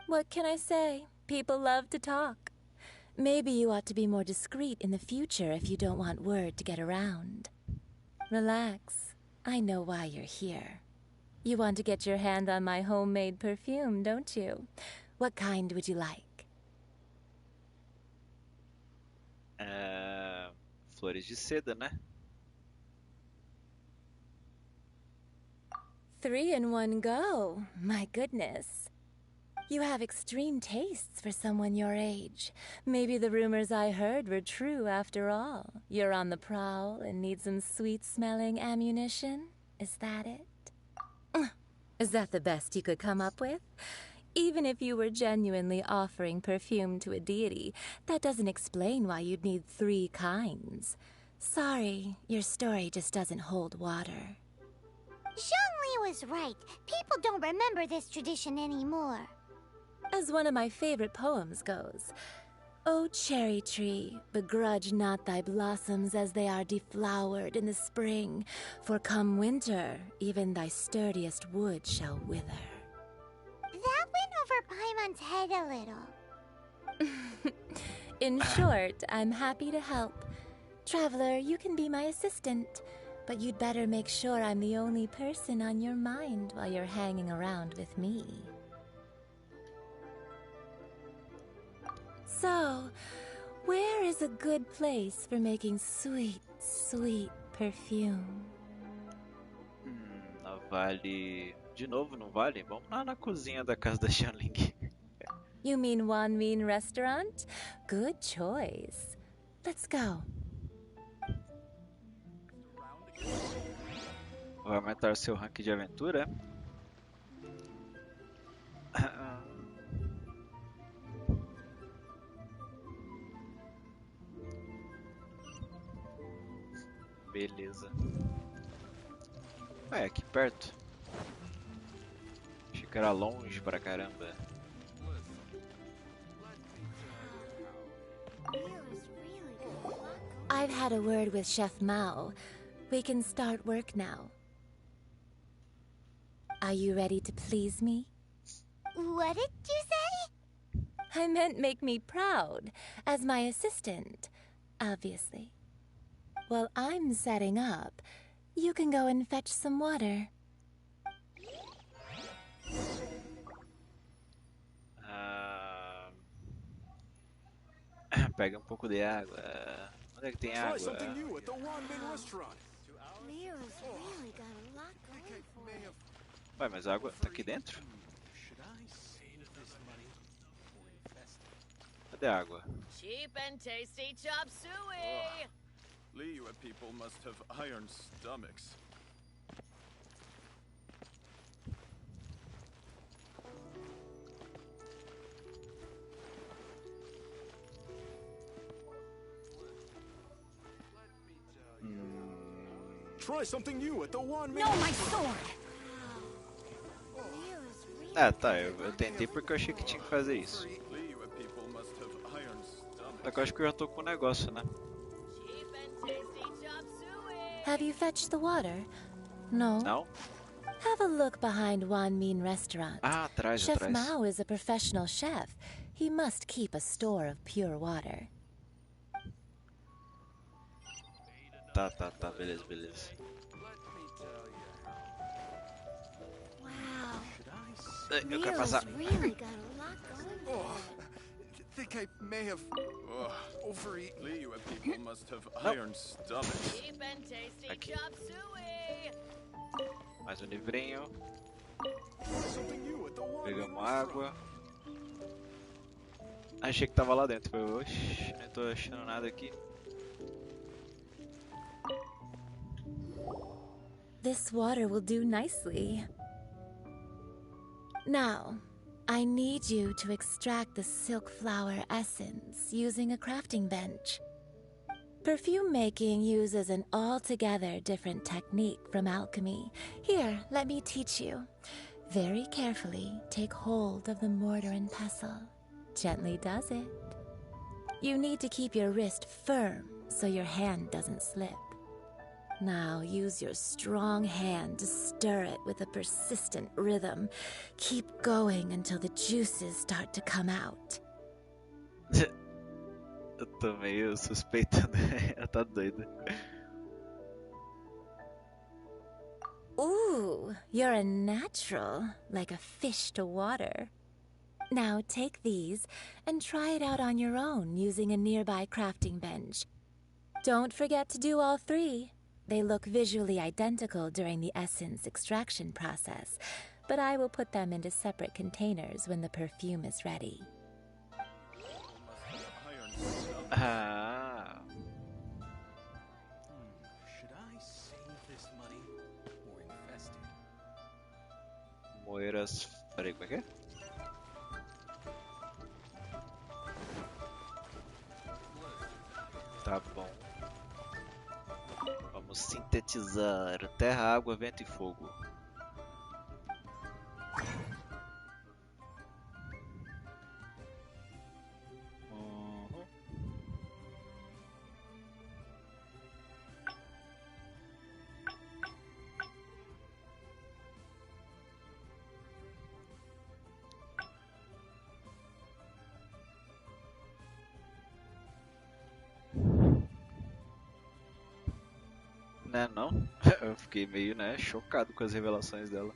What can I say? People love to talk. Maybe you ought to be more discreet in the future if you don't want word to get around. Relax. I know why you're here. You want to get your hand on my homemade perfume, don't you? What kind would you like? Flores de seda, né? 3 in one go. My goodness. You have extreme tastes for someone your age. Maybe the rumors I heard were true after all. You're on the prowl and need some sweet-smelling ammunition? Is that it? Is that the best you could come up with? Even if you were genuinely offering perfume to a deity, that doesn't explain why you'd need 3 kinds. Sorry, your story just doesn't hold water. Zhongli was right. People don't remember this tradition anymore. As one of my favorite poems goes, O cherry tree, begrudge not thy blossoms as they are deflowered in the spring, for come winter, even thy sturdiest wood shall wither. That went over Paimon's head a little. In short, I'm happy to help. Traveler, you can be my assistant, but you'd better make sure I'm the only person on your mind while you're hanging around with me. So, where is a good place for making sweet, sweet perfume? Não vale... De novo, não vale? Vamos lá na cozinha da casa da Xianling. You mean Wan Min Restaurant? Good choice. Let's go. Vai aumentar seu rank de aventura? Beleza. É, aqui perto. Achei que era longe pra caramba. I've had a word with Chef Mao. We can start work now. Are you ready to please me? What did you say? I meant make me proud, as my assistant, obviously. While I'm setting up, you can go and fetch some water. Pega um pouco de água. Onde é que tem água? Vai, mas a água tá aqui dentro? Cadê a água? Cheap and tasty chop suey. Liyue people must have iron stomachs. Try something new at the one minute. No, my sword! Ah, tá, eu tentei porque eu achei que tinha que fazer isso. Só que eu acho que eu já tô com o negócio, né? Have you fetched the water? No? Não? Have a look behind Wan Min Restaurant. Ah, atrás, Chef atrás. Mao is a professional chef. He must keep a store of pure water. Tá, beleza. Wow. Eu quero passar. Really got a lot going for Oh, think I may have overeaten. You people must have iron stomachs. Cheap and tasty Aqui. chop suey. Mais um livrinho. Something new at the one Pegamos água. Achei que tava lá dentro. Oxi, não tô achando nada aqui. This water will do nicely. Now, I need you to extract the silk flower essence using a crafting bench. Perfume making uses an altogether different technique from alchemy. Here, let me teach you. Very carefully, take hold of the mortar and pestle. Gently does it. You need to keep your wrist firm so your hand doesn't slip. Now use your strong hand to stir it with a persistent rhythm. Keep going until the juices start to come out. Eu tô meio suspeitando. Ela tá doida. Ooh, you're a natural, like a fish to water. Now take these and try it out on your own using a nearby crafting bench. Don't forget to do all three. They look visually identical during the essence extraction process, but I will put them into separate containers when the perfume is ready. Ah. Should I save this money or invest it? Moeiras. Peraí, como é que é? Tá bom. Vamos sintetizar: terra, água, vento e fogo. Né, não? Eu fiquei meio, né, chocado com as revelações dela.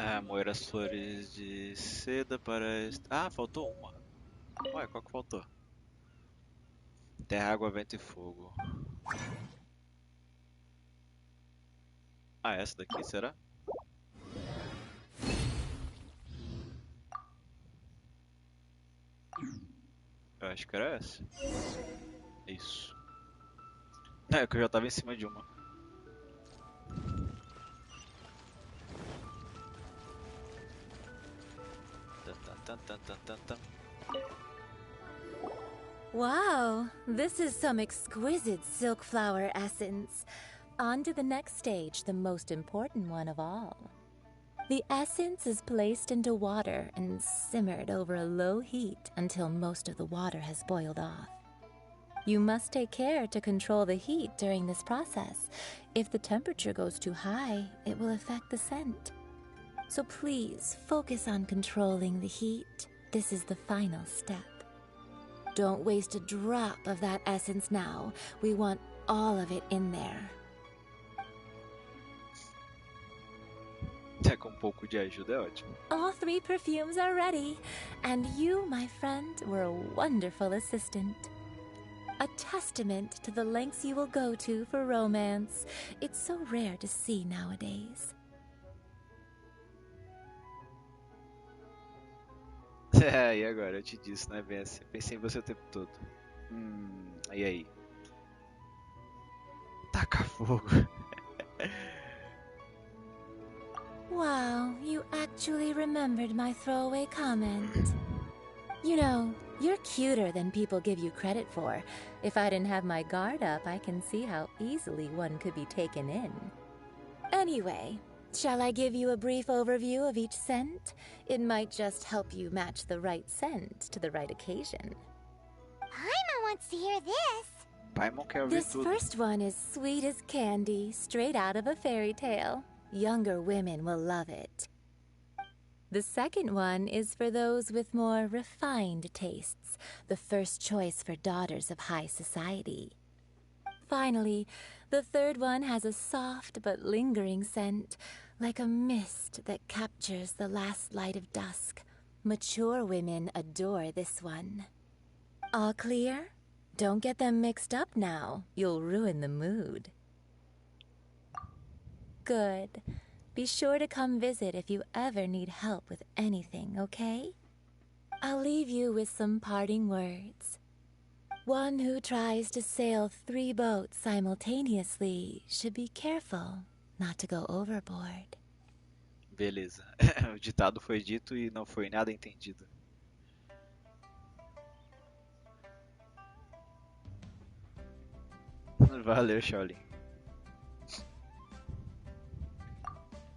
Ah, moer as flores de seda para... Ah, faltou uma. Ué, qual que faltou? Terra, água, vento e fogo. Ah, essa daqui, será? Eu acho que era essa. Isso. É que eu já tava em cima de uma. Wow, this is some exquisite silk flower essence. On to the next stage, the most important one of all. The essence is placed into water and simmered over a low heat until most of the water has boiled off. You must take care to control the heat during this process. If the temperature goes too high, it will affect the scent. So please focus on controlling the heat. This is the final step. Don't waste a drop of that essence now. We want all of it in there. Com um pouco de ajuda é ótimo. All 3 perfumes are ready, and you, my friend, were a wonderful assistant. A testament to the lengths you will go to for romance. It's so rare to see nowadays. E agora? Eu te disse, né, Vence? Pensei em você o tempo todo. E aí? Taca fogo. Wow, you actually remembered my throwaway comment. You know, you're cuter than people give you credit for. If I didn't have my guard up, I can see how easily one could be taken in. Anyway, shall I give you a brief overview of each scent? It might just help you match the right scent to the right occasion. Paimon wants to hear this. Paimon quer ouvir This tudo. first one is sweet as candy, straight out of a fairy tale. Younger women will love it. The second one is for those with more refined tastes, the first choice for daughters of high society. Finally, the third one has a soft but lingering scent, like a mist that captures the last light of dusk. Mature women adore this one. All clear? Don't get them mixed up now. You'll ruin the mood. Good. Be sure to come visit if you ever need help with anything, okay? I'll leave you with some parting words. One who tries to sail 3 boats simultaneously should be careful not to go overboard. Beleza. O ditado foi dito e não foi nada entendido. Valeu, Shaolin.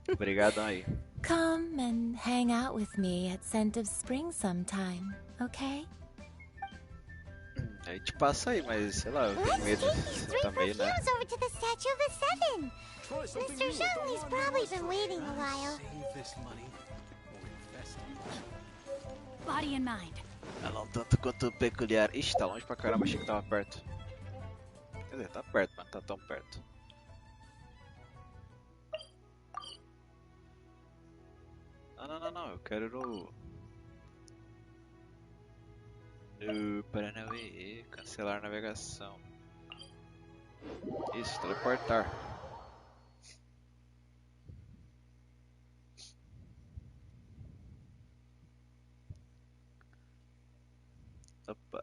Obrigadão aí. Come and hang out with me at Scent of Spring sometime, okay? A gente passa aí, mas sei lá, eu tenho Let's medo. take these 3 Você tá meio, né? perfumes over to the Statue of the Seven. Mr. Zhongli's probably been waiting a while. Save this money or invest it. Body in mind. Ela um tanto quanto peculiar. Ixi, tá longe pra caramba, achei que tava perto. Quer dizer, tá perto, mas não tá tão perto. Não, eu quero no Paranauê, cancelar navegação. Isso, teleportar. Opa.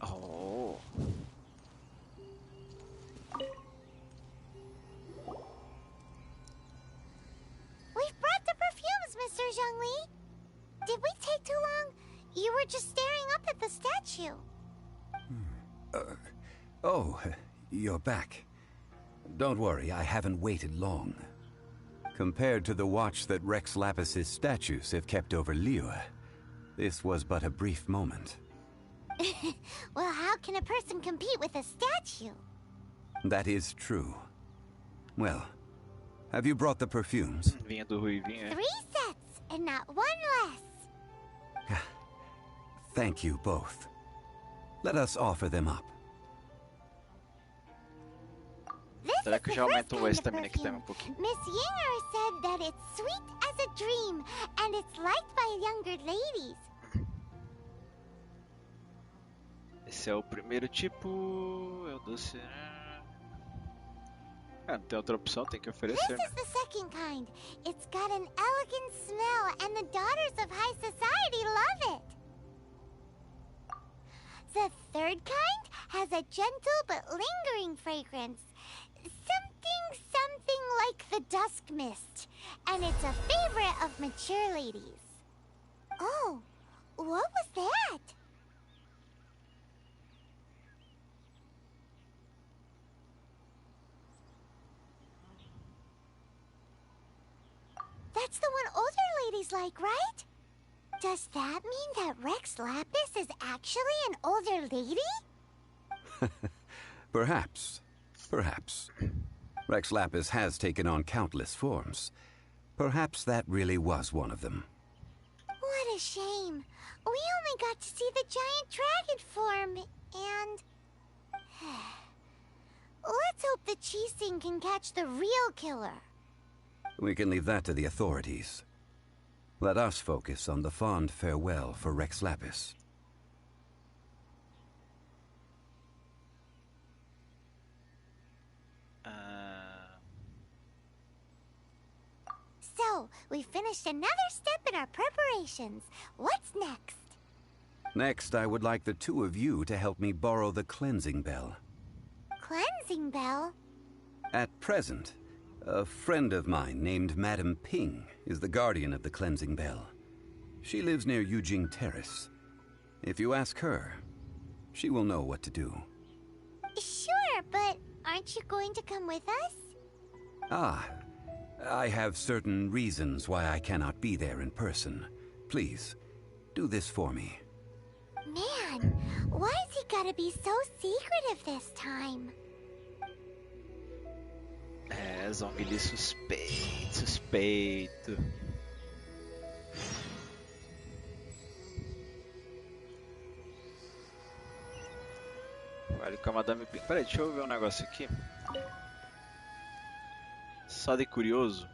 Oh. We've brought the perfumes, Mr. Zhongli. Did we take too long? You were just staring up at the statue. Oh, you're back. Don't worry, I haven't waited long. Compared to the watch that Rex Lapis's statues have kept over Liyue, this was but a brief moment. Well, how can a person compete with a statue? That is true. Well, have you brought the perfumes? Vinha do Ruivinho, 3 sets, and not 1 less. Thank you both. Let us offer them up. This Será is que the já first aumentou a kind of estamina aqui perfume. também um pouquinho? Miss Yinger said that it's sweet as a dream, and it's liked by younger ladies. Esse é o primeiro tipo. É o doce. Não tem outra opção, tem que This oferecer, né? is the second kind. It's got an elegant smell, and the daughters of high society love it. The third kind has a gentle but lingering fragrance. Something like the dusk mist. And it's a favorite of mature ladies. Oh, what was that? That's the one older ladies like, right? Does that mean that Rex Lapis is actually an older lady? Perhaps. Rex Lapis has taken on countless forms. Perhaps that really was one of them. What a shame. We only got to see the giant dragon form, and... Let's hope the Chising can catch the real killer. We can leave that to the authorities. Let us focus on the fond farewell for Rex Lapis. So, we finished another step in our preparations. What's next? Next, I would like the two of you to help me borrow the cleansing bell. Cleansing bell? At present, a friend of mine named Madame Ping is the guardian of the cleansing bell. She lives near Yujing Terrace. If you ask her, she will know what to do. Sure, but aren't you going to come with us? Ah, I have certain reasons why I cannot be there in person. Please, do this for me. Man, why has he gotta be so secretive this time? Zongli suspeito. Vale com a Madame Ping. Peraí, deixa eu ver um negócio aqui. Só de curioso.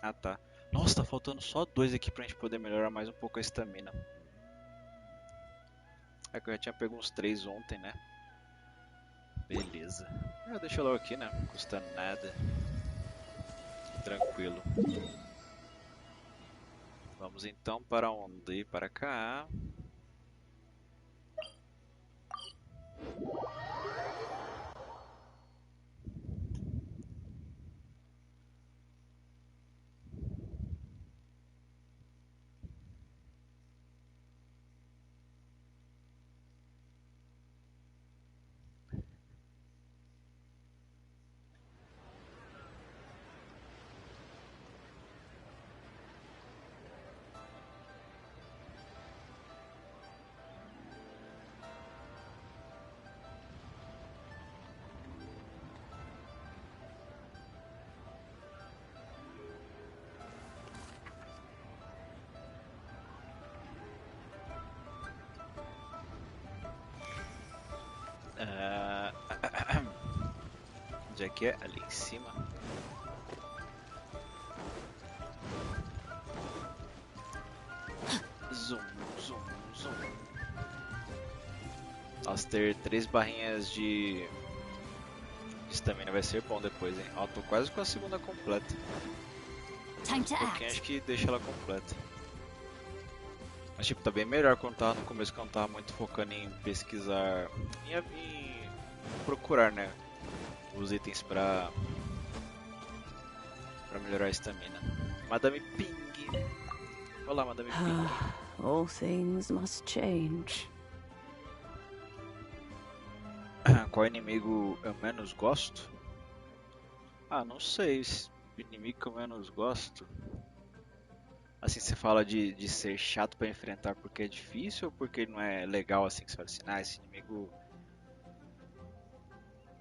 Ah, tá. Nossa, tá faltando só 2 aqui pra gente poder melhorar mais um pouco a estamina. É que eu já tinha pego uns 3 ontem, né? Beleza. Deixa logo aqui, né? Não custa nada. Tranquilo. Vamos então para onde? Para cá. Onde é que é? Ali em cima. Zoom, zoom, zoom. Nossa, ter 3 barrinhas de estamina vai ser bom depois, hein? Ó, tô quase com a segunda completa. Acho que deixa ela completa. Mas tipo, tá bem melhor quando tava no começo, que eu não tava muito focando em pesquisar, em procurar, né, os itens pra melhorar a estamina. Madame Ping. Olá, Madame Ping. All things must change. Qual inimigo eu menos gosto? Ah, não sei. O inimigo que eu menos gosto... Assim, você fala de ser chato pra enfrentar porque é difícil ou porque não é legal, assim, que você fala assim, ah, esse inimigo...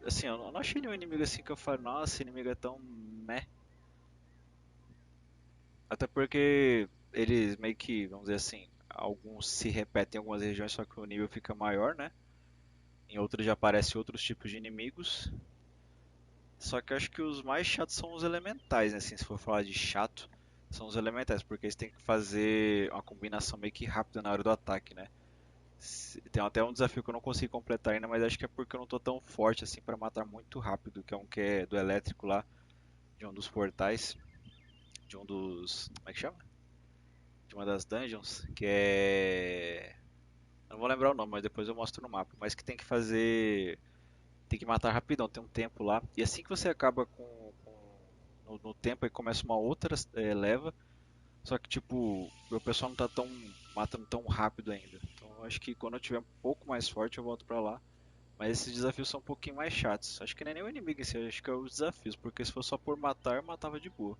Assim, eu não achei nenhum inimigo assim que eu falo, nossa, esse inimigo é tão meh. Até porque eles meio que, vamos dizer assim, alguns se repetem em algumas regiões, só que o nível fica maior, né? Em outras já aparecem outros tipos de inimigos. Só que eu acho que os mais chatos são os elementais, né? Assim, se for falar de chato, são os elementais, porque eles têm que fazer uma combinação meio que rápida na hora do ataque, né? Tem até um desafio que eu não consegui completar ainda, mas acho que é porque eu não tô tão forte assim pra matar muito rápido, que é um que é do elétrico lá, de um dos portais, de um dos... como é que chama? De uma das dungeons, que é... eu não vou lembrar o nome, mas depois eu mostro no mapa, mas que tem que fazer... tem que matar rapidão, tem um tempo lá, e assim que você acaba no tempo aí começa uma outra leva, só que tipo, o pessoal não tá matando tão rápido ainda. Então eu acho que quando eu tiver um pouco mais forte eu volto pra lá. Mas esses desafios são um pouquinho mais chatos. Acho que nem o inimigo em si, acho que é os desafios, porque se for só por matar, eu matava de boa.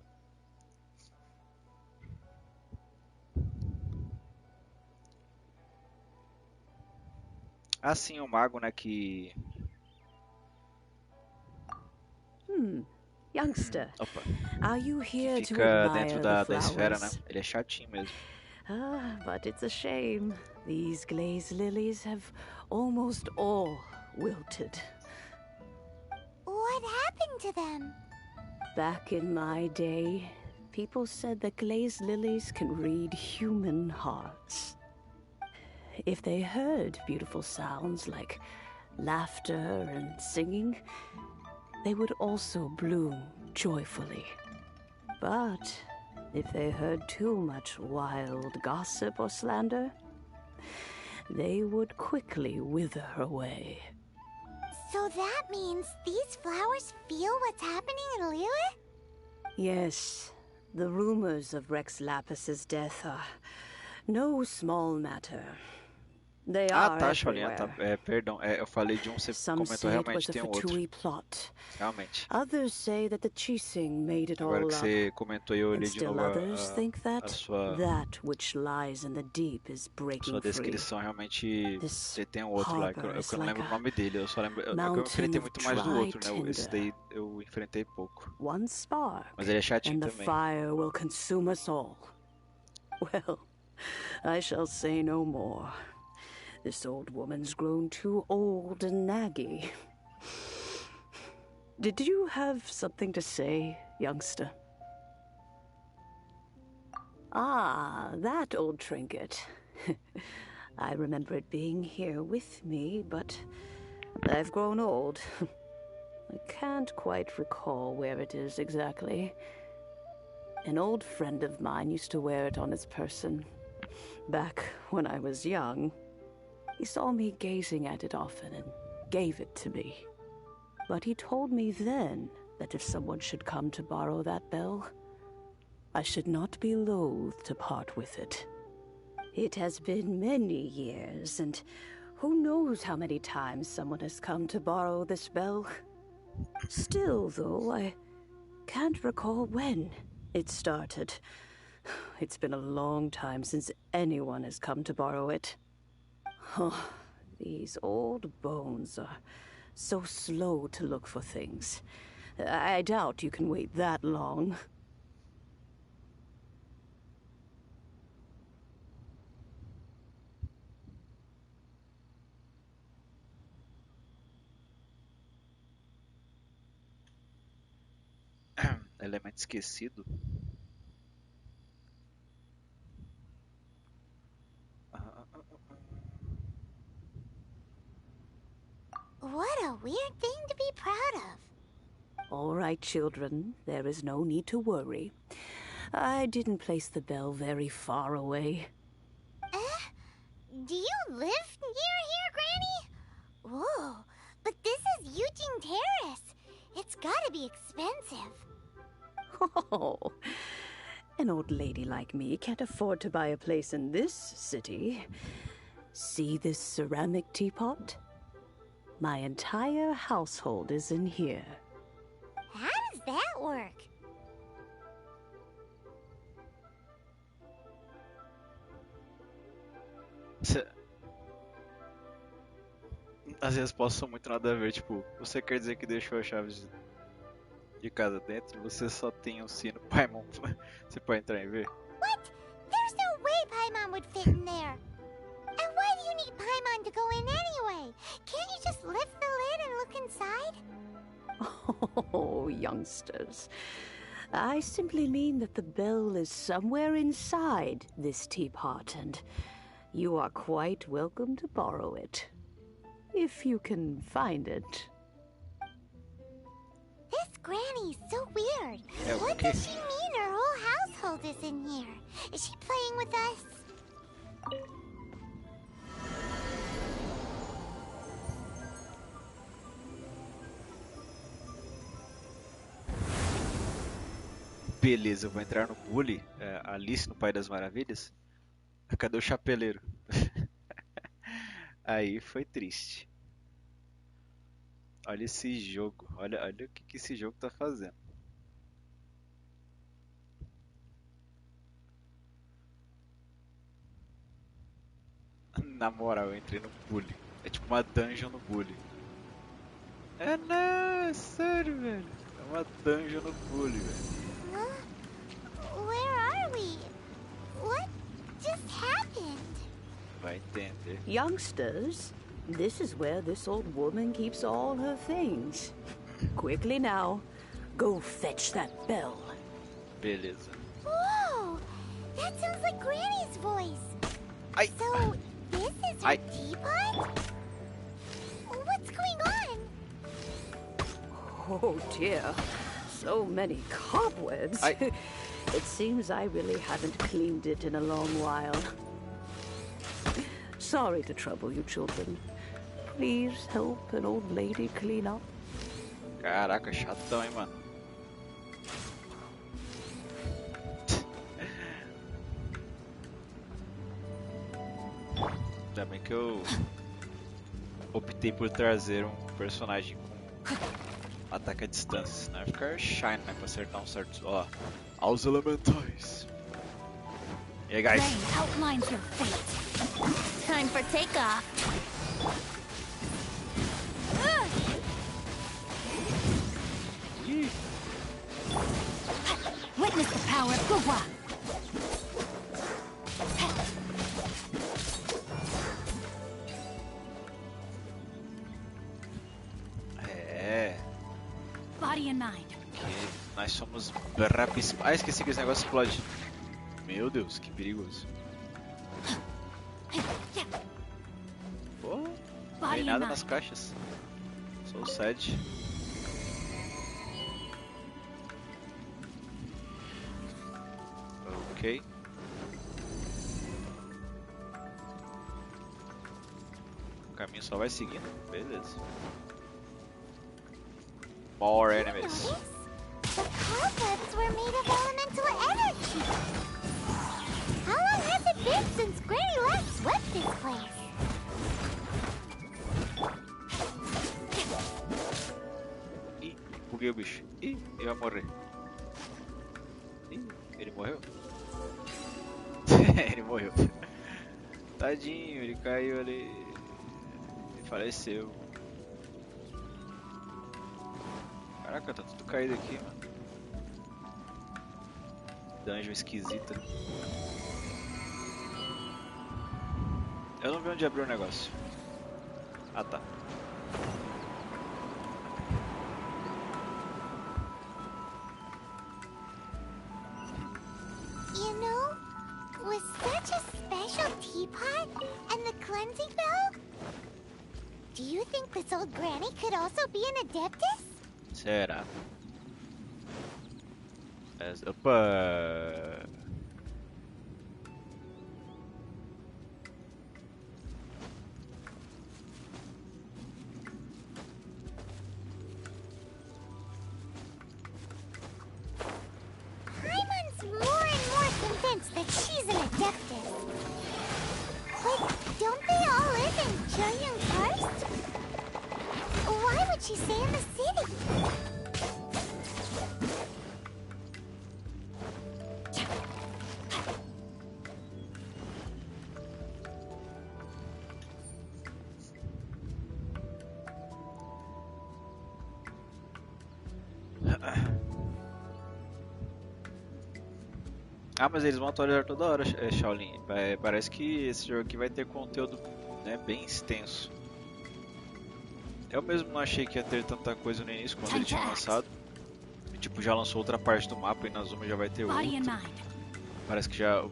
Ah, sim, o mago, né, que... Youngster, Opa. are you Que here to fica dentro admire the da esfera, né? flowers? Ele é chatinho mesmo. Ah, but it's a shame. These glazed lilies have almost all wilted. What happened to them? Back in my day, people said that glazed lilies can read human hearts. If they heard beautiful sounds like laughter and singing, they would also bloom joyfully. But if they heard too much wild gossip or slander, they would quickly wither away. So that means these flowers feel what's happening in Liyue? Yes, the rumors of Rex Lapis's death are no small matter. They Ah, are tá, Cholinha, tá. everywhere. Perdão, eu falei de um, você Some comentou say it realmente, was a tem um outro. Fatui plot. Realmente. Others say that the Chising made it Agora all que up. você comentou eu And olhei de still novo others think a that sua which lies in the deep is breaking sua free. descrição, realmente This tem um outro lá, que harbor eu is não like lembro o a nome dele, eu só lembro, eu mountain enfrentei of muito mais do dry outro, né? Esse tinder. daí eu enfrentei pouco. One spark, Mas ele é chatinho and the também. fire will consume us all. Well, I shall say no more. This old woman's grown too old and naggy. Did you have something to say, youngster? Ah, that old trinket. I remember it being here with me, but I've grown old. I can't quite recall where it is exactly. An old friend of mine used to wear it on his person. Back when I was young, he saw me gazing at it often and gave it to me. But he told me then that if someone should come to borrow that bell, I should not be loath to part with it. It has been many years, and who knows how many times someone has come to borrow this bell. Still, though, I can't recall when it started. It's been a long time since anyone has come to borrow it. Oh, these old bones are so slow to look for things. I doubt you can wait that long. Elemento esquecido. What a weird thing to be proud of. All right, children, there is no need to worry. I didn't place the bell very far away. Do you live near here, Granny? Whoa, but this is Eugene Terrace. It's gotta be expensive. Oh, an old lady like me can't afford to buy a place in this city. See this ceramic teapot? My entire household is in here. How does that work? As respostas são muito nada a ver, tipo, você quer dizer que deixou as chaves de casa dentro? Você só tem um sino Paimon. Você pode entrar e ver? What? There's no way Paimon would fit in there. And why do you need Paimon to go in anyway? Can't you just lift the lid and look inside? Oh, youngsters. I simply mean that the bell is somewhere inside this teapot, and you are quite welcome to borrow it. If you can find it. This Granny's so weird. Yeah, What okay. does she mean her whole household is in here? Is she playing with us? Beleza, eu vou entrar no Bully, Alice no País das Maravilhas. Cadê o chapeleiro? Aí foi triste. Olha esse jogo, olha o que esse jogo tá fazendo. Na moral, eu entrei no Bully. É tipo uma dungeon no bully. É, não, sério, velho. É uma dungeon no bully, velho. Where are we? What just happened? Vai entender. Youngsters, this is where this old woman keeps all her things. Quickly now, go fetch that bell. Beleza. Whoa! That sounds like Granny's voice. Ai. So, this is her teapot? What's going on? Oh dear, so many cobwebs. It seems I really haven't cleaned it in a long while. Sorry to trouble you, children. Please help an old lady clean up. Caraca, chatão, hein, mano. Ainda bem que eu optei por trazer um personagem com ataque à distância, senão vai ficar shine, né, pra acertar um certo... Ó, aos elementais. E aí, guys? Outlines your fate. Time for takeoff. Witness the power of Gugwa. Body and mind. Que nós somos rapíssimos. Ah, esqueci que esse negócio explode. Meu Deus, que perigoso. Pô, não tem nada nas caixas. Sou sad. Ok. O caminho só vai seguindo? Beleza. More enemies. The cobwebs were made of elemental energy. How long has it been since Granny last swept this place? Ih, buguei o bicho. Ih, ele vai morrer. Ih, ele morreu? Ele morreu. Tadinho, ele caiu ali. Ele faleceu. Caraca, tá tudo caído aqui, mano. Dungeon esquisita. Eu não vi onde abriu o negócio. Ah, tá. You know, with such a special teapot and the cleansing bell, do you think this old granny could also be an adeptus? Será? Opa! Paimon's more and more convinced that she's an adeptus. But don't they all live in Junyun Karst? Why would she stay in the city? Ah, mas eles vão atualizar toda hora, Shaolin. Parece que esse jogo aqui vai ter conteúdo, né, bem extenso. Eu mesmo não achei que ia ter tanta coisa no início quando ele tinha lançado. E, tipo, já lançou outra parte do mapa e na Zuma já vai ter outra. Parece que já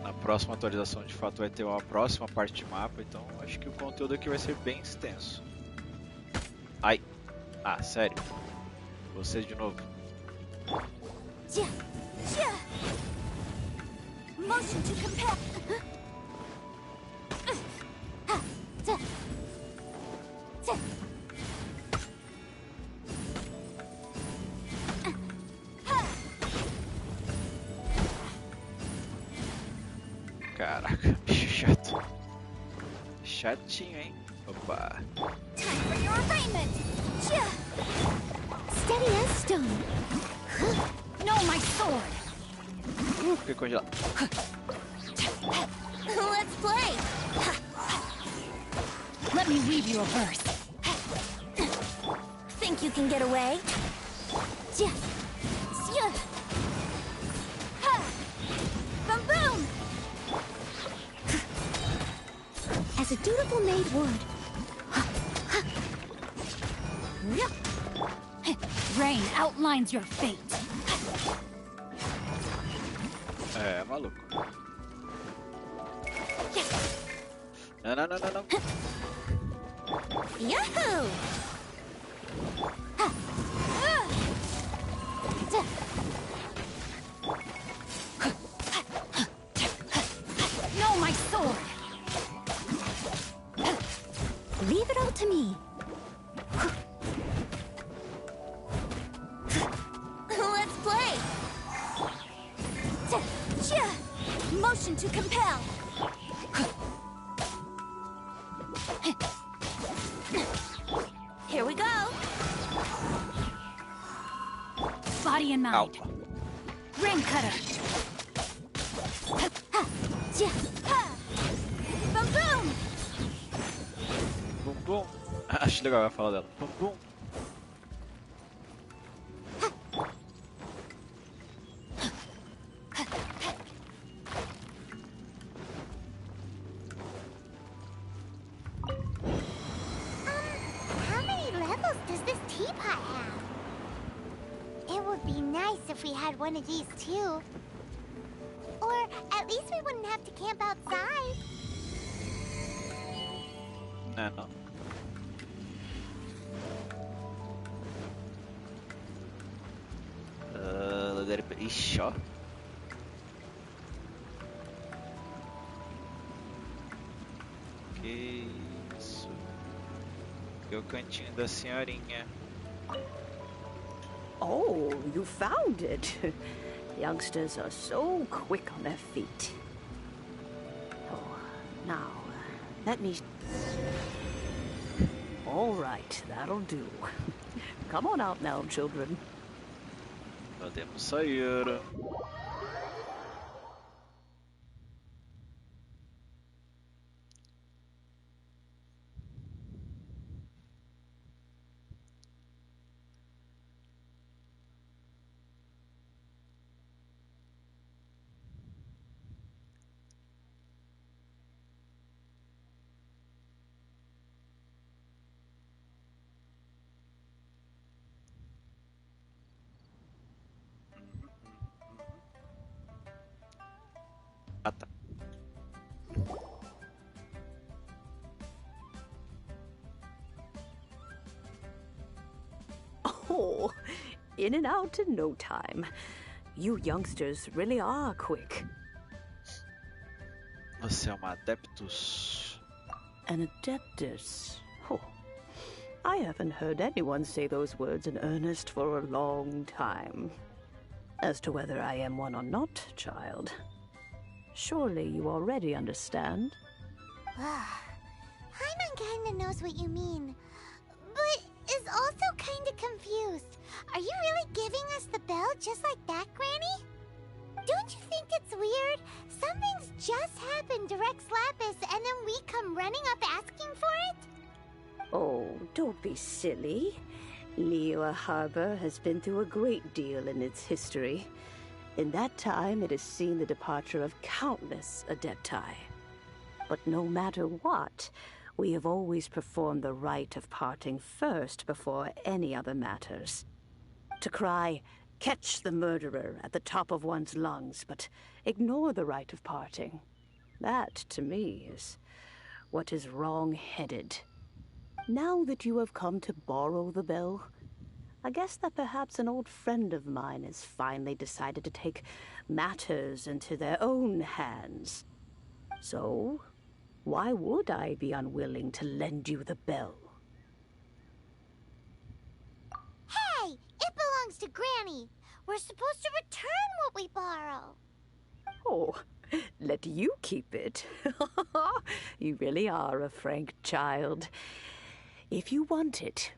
na próxima atualização de fato vai ter uma próxima parte de mapa, então acho que o conteúdo aqui vai ser bem extenso. Ai! Ah, sério? Você de novo. Motion to compare. Caraca, bicho chato. Chatinho, hein? Opa. Time for your arraignment. Steady as stone. No, my sword. Fiquei congelado. Let's play. Let me read you a verse. Think you can get away? Boom boom! As a dutiful maid would. Rain outlines your fate. É, maluco. Não, não, não, não, não. Yahoo! No, my sword! Leave it all to me. Let's play! Motion to compel! Here we go! Body and mind. Ring cutter. Boom boom! Bum, bum. Acho legal a fala dela. Bum, bum. How many levels does this teapot have? It would be nice if we had one of these too. Or at least we wouldn't have to camp outside. Não, não. Lugar... Ixi, ó. Que isso. Aqui é o cantinho da senhorinha. Oh, you found it. Youngsters are so quick on their feet. Oh, now, let me... All right, that'll do. Come on out now, children. Podemos sair. Ah, tá. Oh, in and out in no time. You youngsters really are quick. Você é uma adeptus. An adeptus? Oh, I haven't heard anyone say those words in earnest for a long time. As to whether I am one or not, child, surely you already understand. Paimon kinda knows what you mean, but is also kinda confused. Are you really giving us the bell just like that, Granny? Don't you think it's weird? Something's just happened to Rex Lapis and then we come running up asking for it? Oh, don't be silly. Liyue Harbor has been through a great deal in its history. In that time, it has seen the departure of countless Adepti. But no matter what, we have always performed the rite of parting first before any other matters. To cry, "Catch the murderer," at the top of one's lungs, but ignore the rite of parting. That, to me, is what is wrong-headed. Now that you have come to borrow the bell, I guess that perhaps an old friend of mine has finally decided to take matters into their own hands. So, why would I be unwilling to lend you the bell? Hey! It belongs to Granny! We're supposed to return what we borrow! Oh, let you keep it. You really are a frank child. If you want it,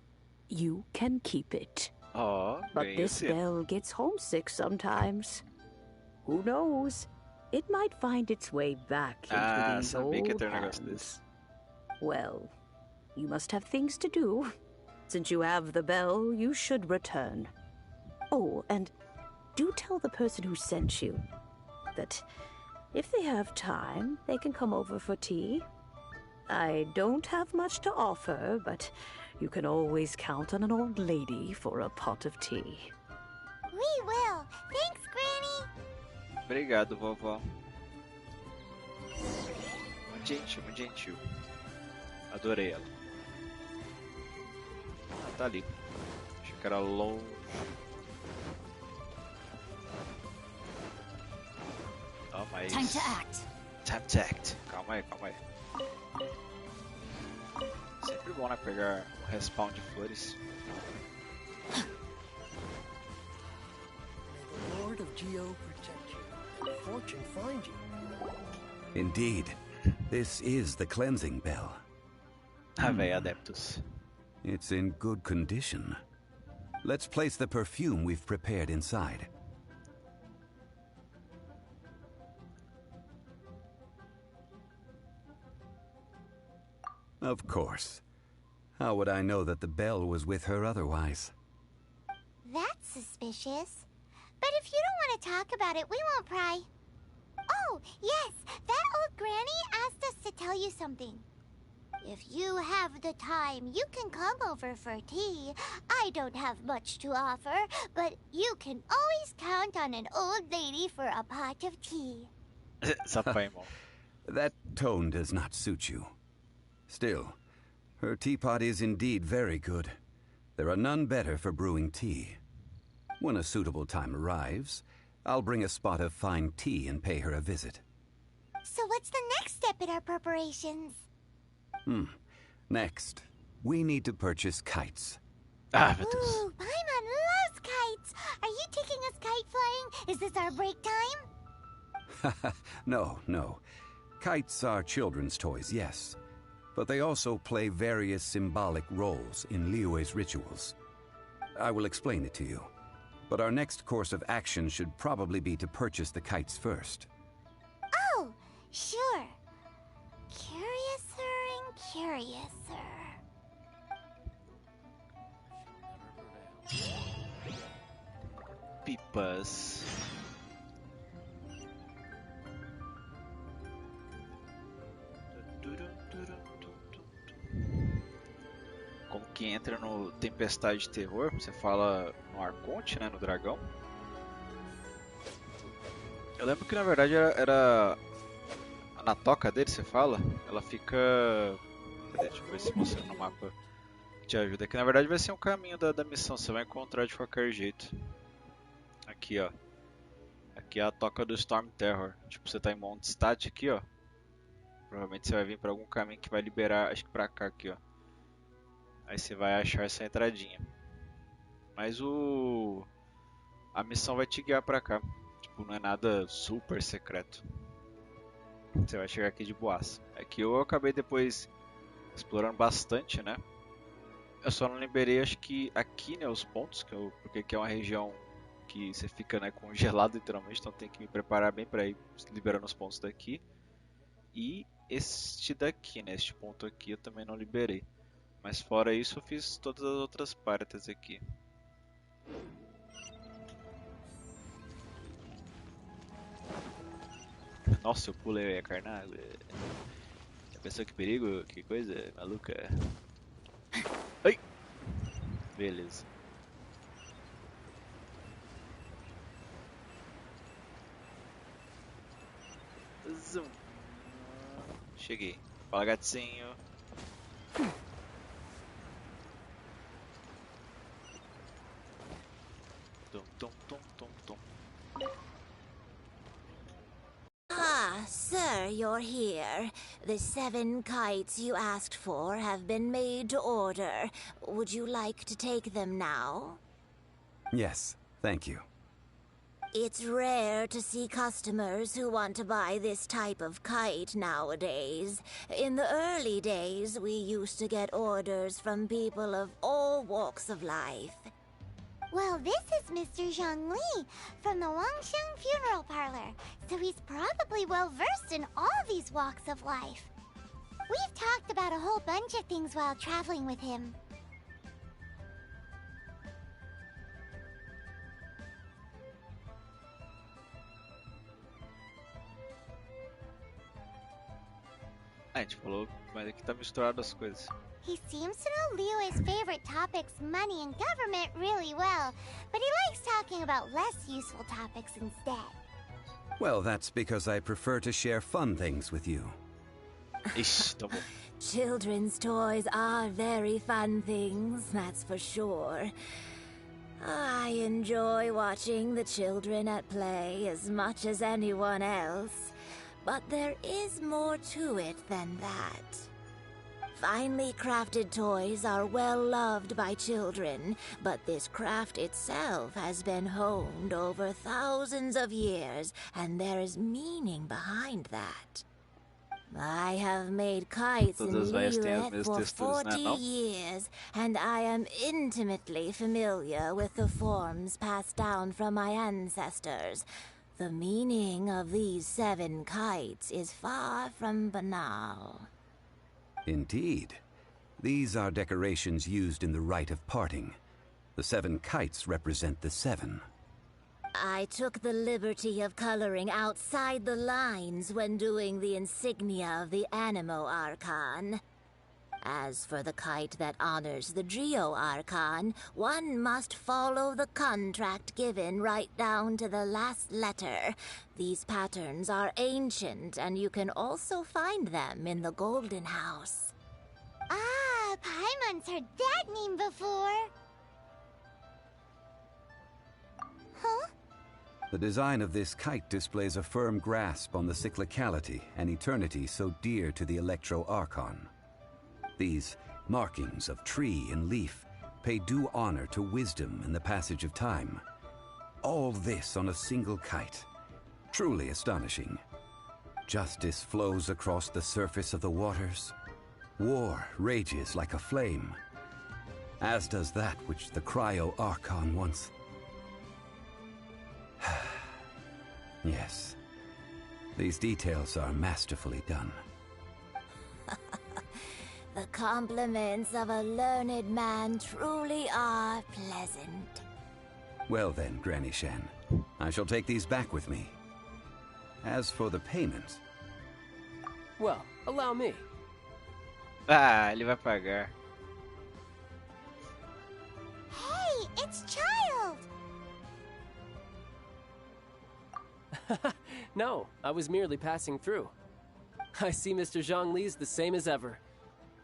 you can keep it. Oh, but this sim. bell gets homesick sometimes. Who knows? It might find its way back into these old hands. Well, You must have things to do. Since you have the bell, you should return. Oh, and do tell the person who sent you that if they have time, they can come over for tea. I don't have much to offer, but you can always count on an old lady for a pot of tea. We will. Thanks, Granny. Obrigado, vovó. Muito gentil, muito gentil. Adorei ela. Ah, tá ali. Achei que era longe. Oh, mas... Time to act. Time to act. Calma aí, calma aí. Sempre bom, né? Pegar um respawn de flores. May the Lord of Geo protect you, and fortune find you. Indeed, this is the cleansing bell. Adeptus. It's in good condition. Let's place the perfume we've prepared inside. Of course. How would I know that the bell was with her otherwise? That's suspicious. But if you don't want to talk about it, we won't pry. Oh, yes, that old granny asked us to tell you something. If you have the time, you can come over for tea. I don't have much to offer, but you can always count on an old lady for a pot of tea. That tone does not suit you. Still, her teapot is indeed very good. There are none better for brewing tea. When a suitable time arrives, I'll bring a spot of fine tea and pay her a visit. So what's the next step in our preparations? Next, we need to purchase kites. Ooh, Paimon loves kites! Are you taking us kite flying? Is this our break time? No. Kites are children's toys, yes. But they also play various symbolic roles in Liyue's rituals. I will explain it to you. But our next course of action should probably be to purchase the kites first. Oh, sure. Curiouser and curiouser. Pipas. Como que entra no Tempestade de Terror, você fala no Arconte, né, no dragão. Eu lembro que na verdade era na toca dele, você fala, ela fica... Deixa eu ver se mostra no mapa que te ajuda. Que na verdade vai ser um caminho da missão, você vai encontrar de qualquer jeito. Aqui, ó. Aqui é a toca do Storm Terror. Tipo, você tá em Mondstadt aqui, ó. Provavelmente você vai vir para algum caminho que vai liberar, acho que pra cá aqui, ó. Aí você vai achar essa entradinha. Mas a missão vai te guiar pra cá. Tipo, não é nada super secreto. Você vai chegar aqui de boaça. Aqui eu acabei depois explorando bastante, né? Eu só não liberei, acho que aqui, né, os pontos, porque aqui é uma região que você fica, né, congelado literalmente, então tem que me preparar bem pra ir liberando os pontos daqui. E este daqui, né, este ponto aqui eu também não liberei. Mas fora isso eu fiz todas as outras partes aqui. Nossa, eu pulei a carnada. Já pensou que perigo? Que coisa maluca. Ai! Beleza. Zoom. Cheguei. Fala, gatinho. Ah, sir, you're here. The 7 kites you asked for have been made to order. Would you like to take them now? Yes, thank you. It's rare to see customers who want to buy this type of kite nowadays. In the early days, we used to get orders from people of all walks of life. Well, this is Mr. Zhang Li from the Wangsheng Funeral Parlor, so he's probably well-versed in all these walks of life. We've talked about a whole bunch of things while traveling with him. A gente falou, mas aqui tá misturado as coisas. He seems to know Liyue's favorite topics, money and government, really well, but he likes talking about less useful topics instead. Well, that's because I prefer to share fun things with you. Ixi, tá bom. Children's toys are very fun things, that's for sure. I enjoy watching the children at play as much as anyone else. But there is more to it than that. Finely crafted toys are well loved by children, but this craft itself has been honed over thousands of years, and there is meaning behind that. I have made kites in Liyue for 40 years, and I am intimately familiar with the forms passed down from my ancestors. The meaning of these 7 kites is far from banal. Indeed. These are decorations used in the rite of parting. The 7 kites represent the 7. I took the liberty of coloring outside the lines when doing the insignia of the Animo Archon. As for the kite that honors the Geo Archon, one must follow the contract given right down to the last letter. These patterns are ancient, and you can also find them in the Golden House. Ah, Paimon's heard that name before. Huh? The design of this kite displays a firm grasp on the cyclicality and eternity so dear to the Electro Archon. These markings of tree and leaf pay due honor to wisdom and the passage of time. All this on a single kite. Truly astonishing. Justice flows across the surface of the waters. War rages like a flame. As does that which the Cryo Archon once... Yes. These details are masterfully done. The compliments of a learned man truly are pleasant. Well then, Granny Shan, I shall take these back with me. As for the payment... Well, allow me. Ah, ele vai pagar. Hey, it's Child! No, I was merely passing through. I see Mr. Zhongli's the same as ever.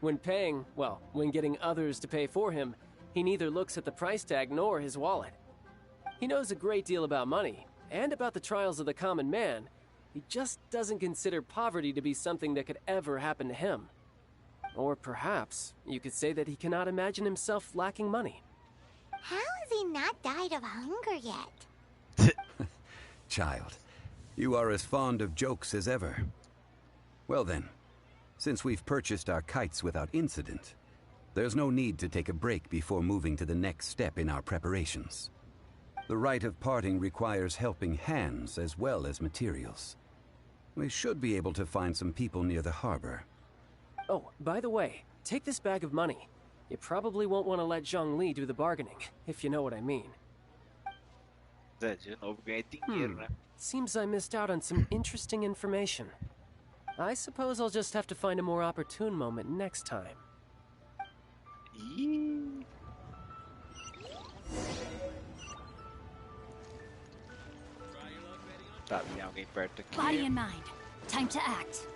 When paying, well, when getting others to pay for him, he neither looks at the price tag nor his wallet. He knows a great deal about money, and about the trials of the common man. He just doesn't consider poverty to be something that could ever happen to him. Or perhaps, you could say that he cannot imagine himself lacking money. How has he not died of hunger yet? Child, you are as fond of jokes as ever. Well then, since we've purchased our kites without incident, there's no need to take a break before moving to the next step in our preparations. The rite of parting requires helping hands as well as materials. We should be able to find some people near the harbor. Oh, by the way, take this bag of money. You probably won't want to let Zhongli do the bargaining, if you know what I mean. De novo ganhei dinheiro, né? Seems I missed out on some interesting information. I suppose I'll just have to find a more opportune moment next time. Tá, tem alguém perto aqui. Body in mind. Time to act.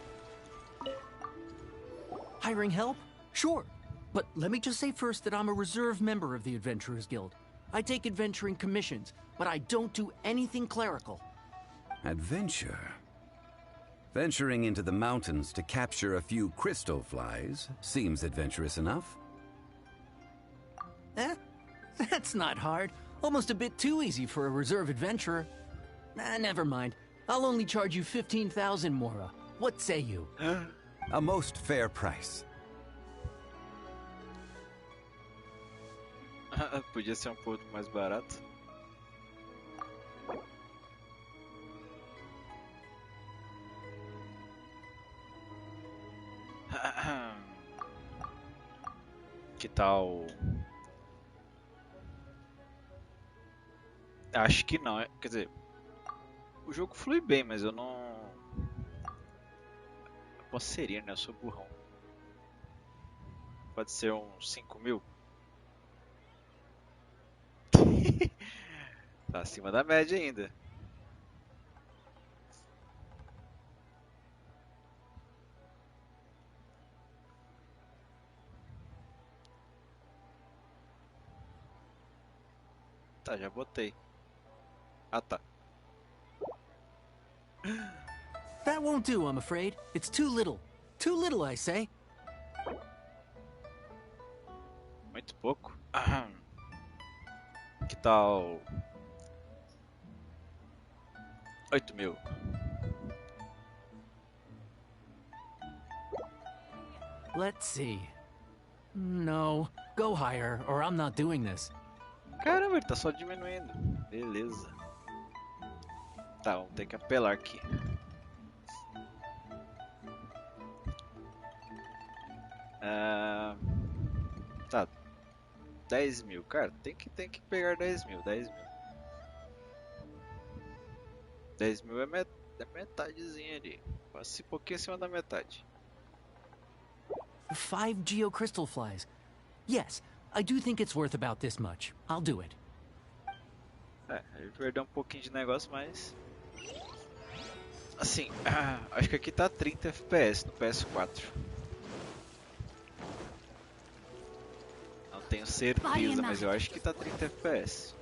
Hiring help? Sure. But let me just say first that I'm a reserve member of the Adventurers Guild. I take adventuring commissions, but I don't do anything clerical. Adventure? Venturing into the mountains to capture a few crystal flies seems adventurous enough. That's not hard. Almost a bit too easy for a reserve adventurer. Never mind. I'll only charge you 15,000 Mora. What say you? A most fair price. Podia ser pouco mais barato. Que tal? Acho que não. Quer dizer, o jogo flui bem, mas eu não. Eu posso seria, né? Eu sou burrão. Pode ser uns 5.000. Tá acima da média ainda. Tá, já botei. Ah, tá. That won't do, I'm afraid. It's too little. Too little, I say. Muito pouco. Que tal 8.000? Let's see. No, go higher, or I'm not doing this. Caramba, ele tá só diminuindo. Beleza. Tá, vamos ter que apelar aqui. Tá. 10.000, cara, tem que pegar 10.000, 10.000. 10.000 é metadezinha ali. Quase um pouquinho acima da metade. 5 geocrystal flies. Yes, I do think it's worth about this much. I'll do it. Ele perdeu um pouquinho de negócio, mas... Assim, acho que aqui tá 30 FPS no PS4. Não tenho certeza, mas eu acho que tá 30 FPS.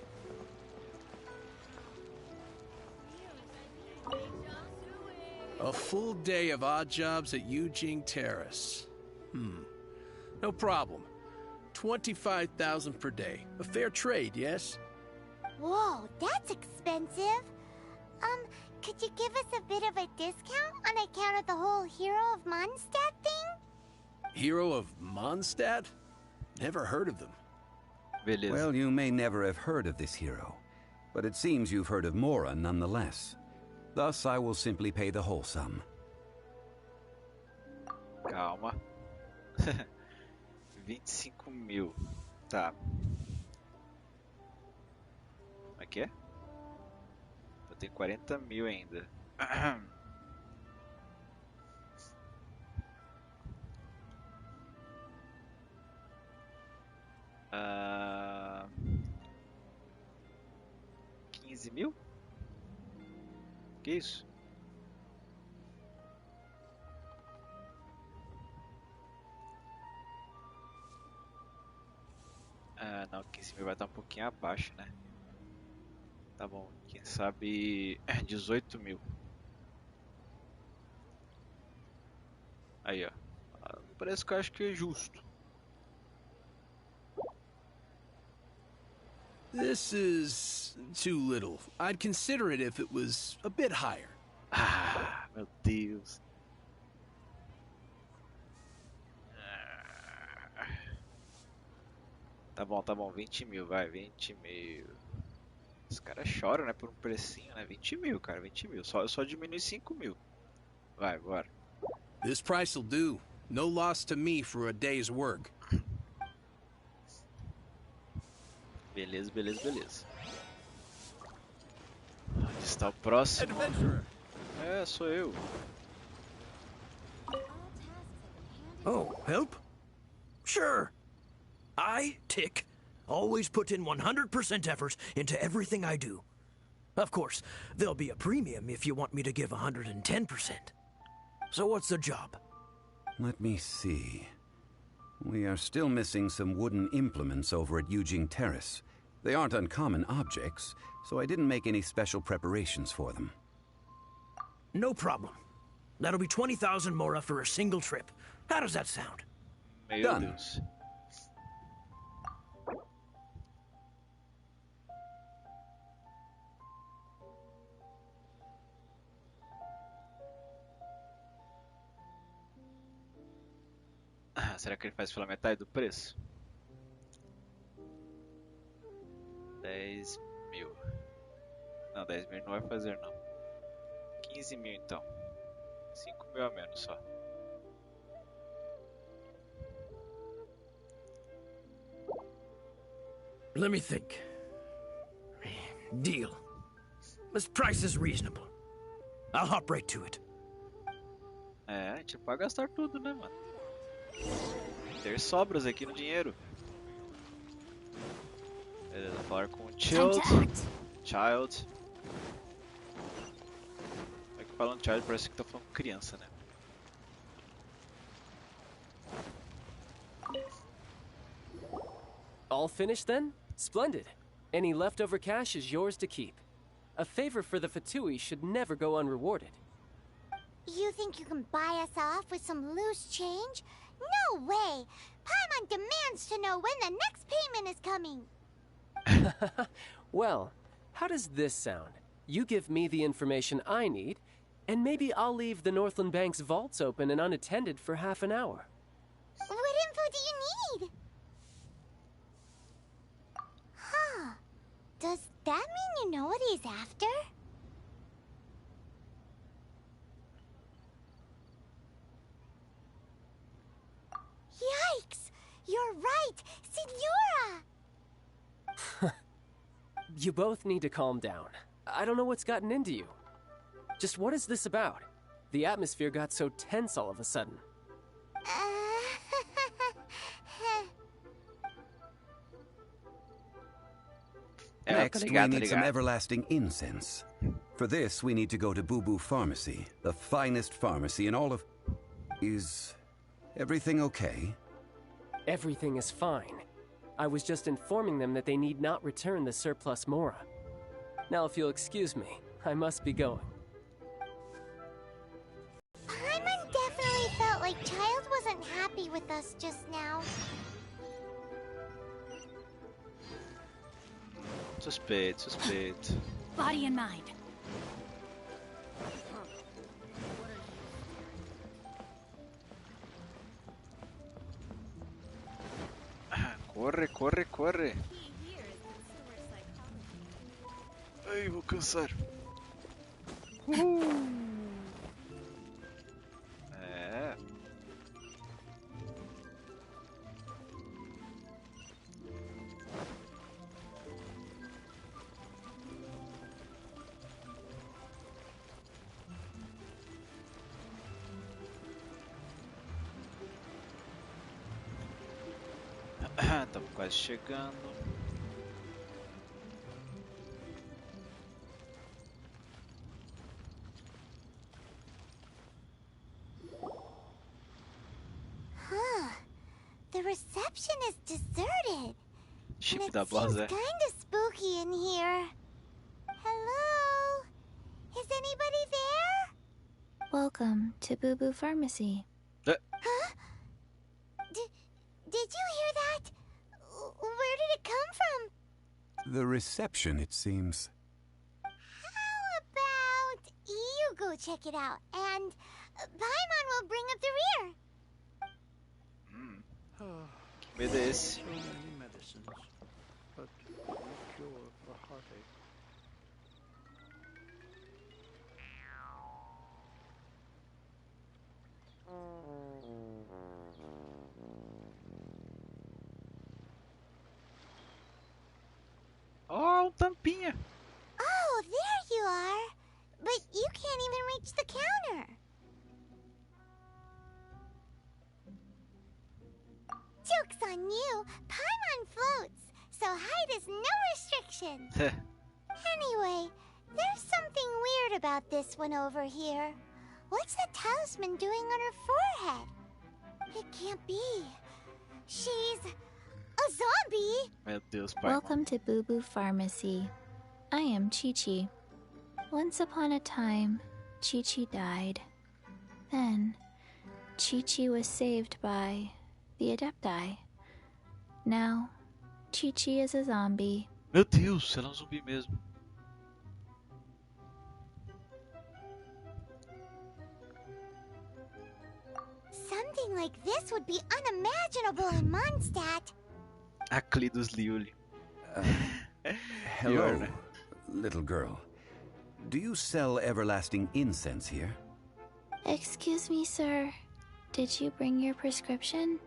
A full day of odd jobs at Eugene Terrace. No problem. 25,000 per day. A fair trade, yes? Whoa, that's expensive. Could you give us a bit of a discount on account of the whole Hero of Mondstadt thing? Hero of Mondstadt? Never heard of them. Beleza. Well, you may never have heard of this hero, but it seems you've heard of Mora nonetheless. Thus, I will simply pay the whole sum. Calma. 25.000. Tá. Como é que é? Eu tenho 40.000 ainda. Ah, 15.000? Que isso? Não, 15.000 vai estar um pouquinho abaixo, né? Tá bom, quem sabe 18.000. Aí, ó. Parece que eu acho que é justo. This is too little. I'd consider it if it was a bit higher. Ah, meu Deus. Tá bom, 20.000, vai, 20.000. Os caras choram, né, por um precinho, né? 20.000, cara, 20.000. Eu só diminui 5.000. Vai, bora. This price will do. No loss to me for a day's work. Beleza. Onde está o próximo? É, sou eu. Oh, help? Sure. I, Tick, always put in 100% effort into everything I do. Of course, there'll be a premium if you want me to give 110%. So what's the job? Let me see. We are still missing some wooden implements over at Eugene Terrace. They aren't uncommon objects, so I didn't make any special preparations for them. No problem. That'll be 20,000 mora for a single trip. How does that sound? Done. Deus. Será que ele faz pela metade do preço? 10.000. Não, 10.000 não vai fazer não. 15.000 então. 5.000 a menos só. Let me think. Deal. This price is reasonable. I'll hop right to it. É, a gente pode gastar tudo, né, mano? Ter sobras aqui no dinheiro. Beleza, falar com o Child. É que falando Child parece que tá falando com criança, né? All finished then? Splendid. Any leftover cash is yours to keep. A favor for the Fatui should never go unrewarded. You think you can buy us off with some loose change? No way! Paimon demands to know when the next payment is coming! Well, how does this sound? You give me the information I need, and maybe I'll leave the Northland Bank's vaults open and unattended for half an hour. What info do you need? Huh. Does that mean you know what he's after? Yikes! You're right! Signora! You both need to calm down. I don't know what's gotten into you. Just what is this about? The atmosphere got so tense all of a sudden. Next, we need some everlasting incense. For this, we need to go to Boo Boo Pharmacy, the finest pharmacy in all of... Is everything okay? Everything is fine. I was just informing them that they need not return the surplus Mora. Now, if you'll excuse me, I must be going. Paimon definitely felt like Child wasn't happy with us just now. Suspeito. Body and mind. Corre. Ai, vou cansar. É. Estamos quase chegando. The reception is deserted. Chip and da it seems Blase. kinda spooky in here. Hello? Is anybody there? Welcome to Boo Boo Pharmacy. Huh? Did you hear that? Where did it come from? The reception, it seems. How about you go check it out, and Paimon will bring up the rear. Que medo é esse? So many medicines, but no cure for heartache. Oh, tampinha. Oh, there you are. But you can't even reach the counter. Joke's on you. Paimon floats, so height is no restriction. Anyway, there's something weird about this one over here. What's the talisman doing on her forehead? It can't be. She's a zombie. Meu Deus, pai. Welcome to Boo Boo Pharmacy. I am Chi-Chi. Once upon a time, Chi-Chi died. Then, Chi-Chi was saved by the Adepti. Now, Chi-Chi is a zombie. Meu Deus, ela é um zumbi mesmo. Something like this would be unimaginable in Mondstadt. Aclidos Liuli. Hello, Bjorn. little girl. Do you sell everlasting incense here? Excuse me, sir. Did you bring your prescription?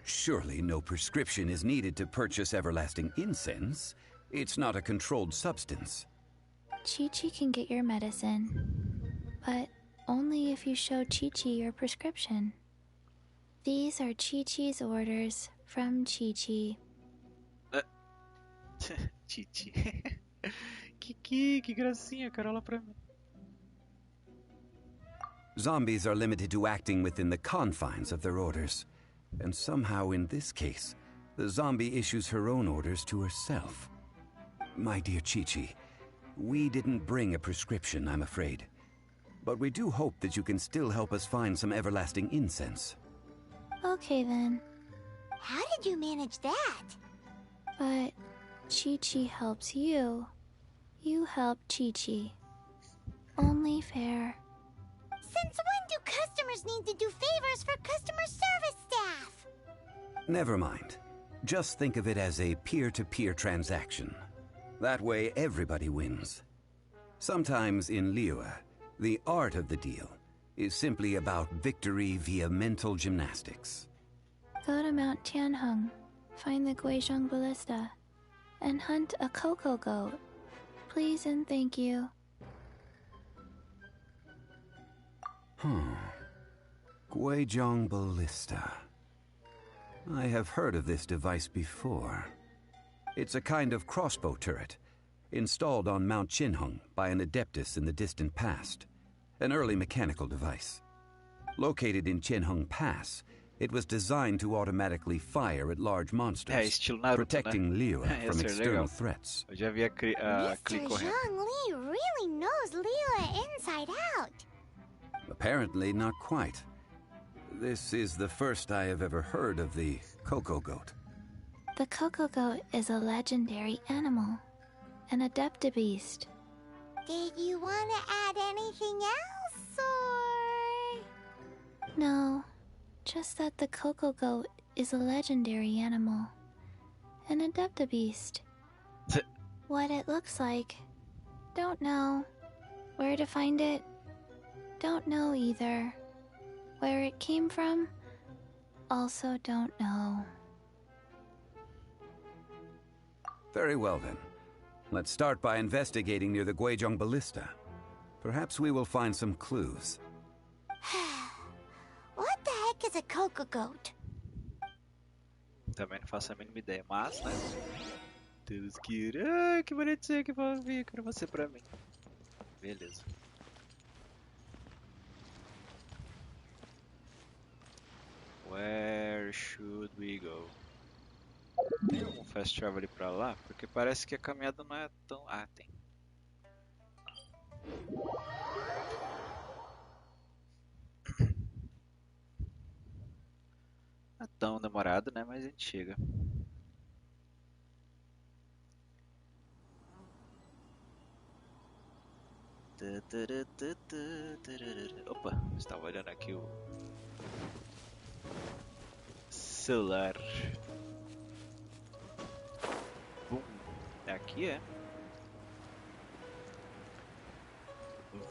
Surely no prescription is needed to purchase everlasting incense. It's not a controlled substance. Chi-Chi can get your medicine, but only if you show Chi-Chi your prescription. These are Chi-Chi's orders from Chi-Chi. Chi-Chi. Que gracinha, cara, olha pra mim. Zombies are limited to acting within the confines of their orders. And somehow in this case, the zombie issues her own orders to herself. My dear Chi-Chi, we didn't bring a prescription, I'm afraid. But we do hope that you can still help us find some everlasting incense. Okay then. How did you manage that? But Chi-Chi helps you. You help Chi-Chi. Only fair. Since when do customers need to do favors for customer service staff? Never mind. Just think of it as a peer-to-peer transaction. That way everybody wins. Sometimes in Liyue, the art of the deal is simply about victory via mental gymnastics. Go to Mount Tianheng, find the Guizhong Ballista, and hunt a cocoa goat. Please and thank you. Guizhong Ballista. I have heard of this device before. It's a kind of crossbow turret, installed on Mount Tianheng by an adeptus in the distant past. An early mechanical device. Located in Tianheng Pass, it was designed to automatically fire at large monsters, estilo Naruto, protecting Liyue from external threats. Eu já vi a Clique Mr. correndo. Zhang Li really knows Liyue inside out. Apparently not quite. This is the first I have ever heard of the cocoa goat. The cocoa goat is a legendary animal, an adeptabeast. Did you want to add anything else, or...? No, just that the cocoa goat is a legendary animal, an adeptabeast. What it looks like, don't know. Where to find it, don't know either. Where it came from, also don't know. Very well then. Let's start by investigating near the Guizhong Ballista. Perhaps we will find some clues. What the heck is a cocoa goat? Também não faço a mínima ideia, mas, né? Deus queira. Ai, que bonitinho que vai vir. Quero você pra mim. Beleza. Where should we go? Tem algum fast travel ali pra lá? Porque parece que a caminhada não é tão... Ah, tem. Não é tão demorado, né? Mas a gente chega. Opa, estava olhando aqui o celular. Bum, aqui é.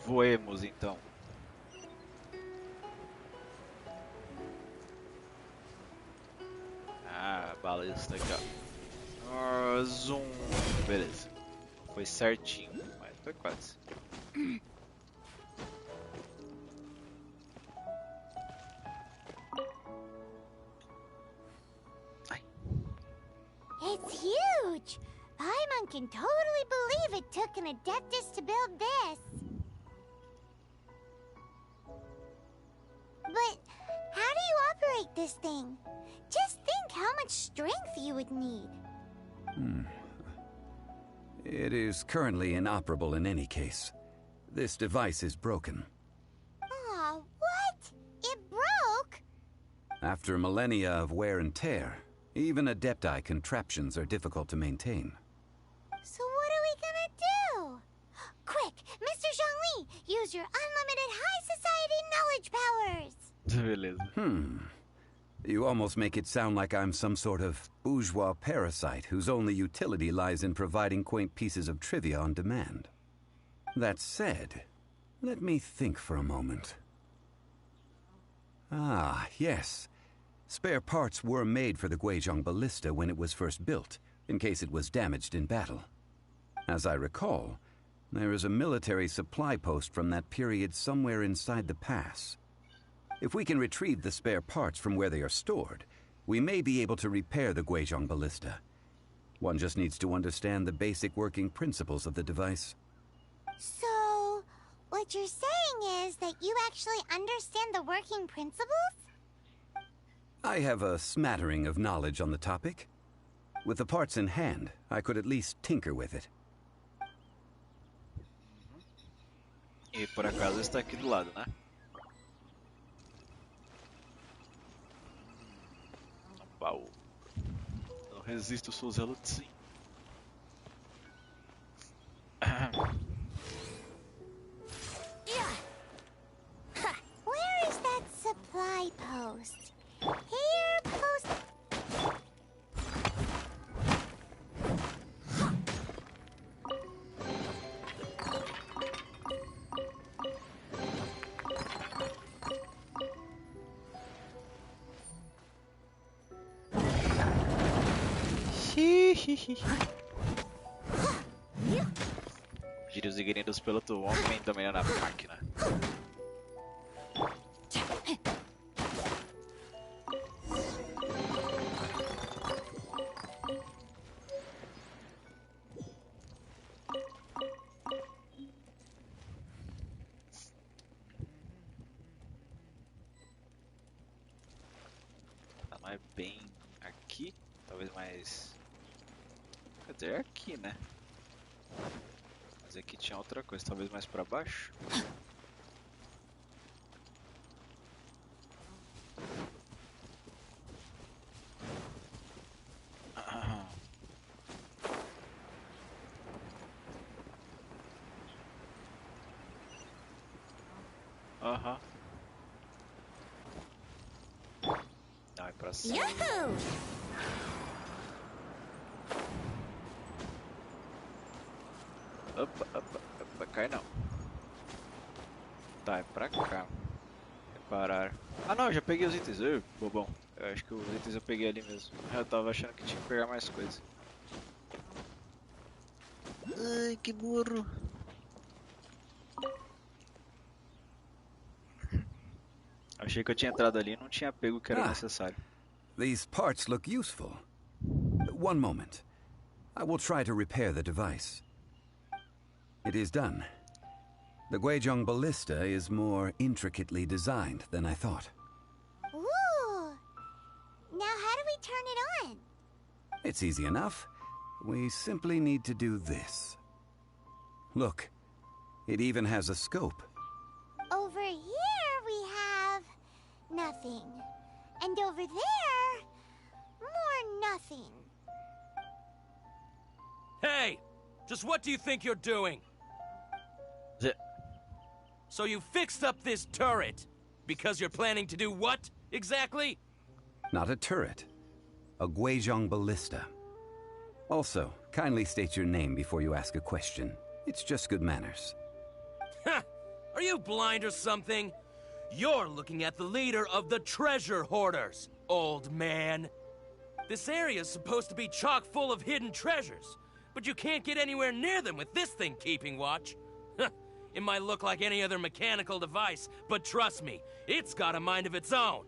Voemos então. Ah, balista aqui, ó. Zoom. Beleza. Foi certinho, mas foi quase. It's huge! Paimon can totally believe it took an adeptus to build this. But how do you operate this thing? Just think how much strength you would need. It is currently inoperable in any case. This device is broken. Aw, what? It broke? After millennia of wear and tear, even adepti contraptions are difficult to maintain. So what are we gonna do? Quick, Mr. Zhongli, use your unlimited high society knowledge powers! Beleza. You almost make it sound like I'm some sort of bourgeois parasite whose only utility lies in providing quaint pieces of trivia on demand. That said, let me think for a moment. Ah, yes. Spare parts were made for the Guizhong ballista when it was first built, in case it was damaged in battle. As I recall, there is a military supply post from that period somewhere inside the pass. If we can retrieve the spare parts from where they are stored, we may be able to repair the Guizhong ballista. One just needs to understand the basic working principles of the device. So, what you're saying is that you actually understand the working principles? I have a smattering of knowledge on the topic. With the parts in hand, I could at least tinker with it. E por acaso está aqui do lado, né? Opa, não resisto, sou zeloto sim. Where is that supply post? Here, post... Gire os ignidos pelo teu homem dominando a máquina. Não é bem aqui, talvez mais... Quer dizer, é aqui, né? Mas aqui tinha outra coisa, talvez mais pra baixo. Aham. Não, é pra cima. Yahoo! Opa, cai não. Tá, é pra cá. Reparar. Ah não, já peguei os itens. Bobão. Eu acho que os itens eu peguei ali mesmo. Eu tava achando que tinha que pegar mais coisa. Ai, que burro. Achei que eu tinha entrado ali e não tinha pego o que era necessário. These parts look useful. One moment. I will try to repair the device. It is done. The Guizhong ballista is more intricately designed than I thought. Ooh! Now how do we turn it on? It's easy enough. We simply need to do this. Look, it even has a scope. Over here we have... nothing. And over there... more nothing. Hey! Just what do you think you're doing? So you fixed up this turret because you're planning to do what, exactly? Not a turret. A Guizhong ballista. Also, kindly state your name before you ask a question. It's just good manners. Ha! Are you blind or something? You're looking at the leader of the treasure hoarders, old man. This area's supposed to be chock full of hidden treasures, but you can't get anywhere near them with this thing keeping watch. It might look like any other mechanical device, but trust me, it's got a mind of its own.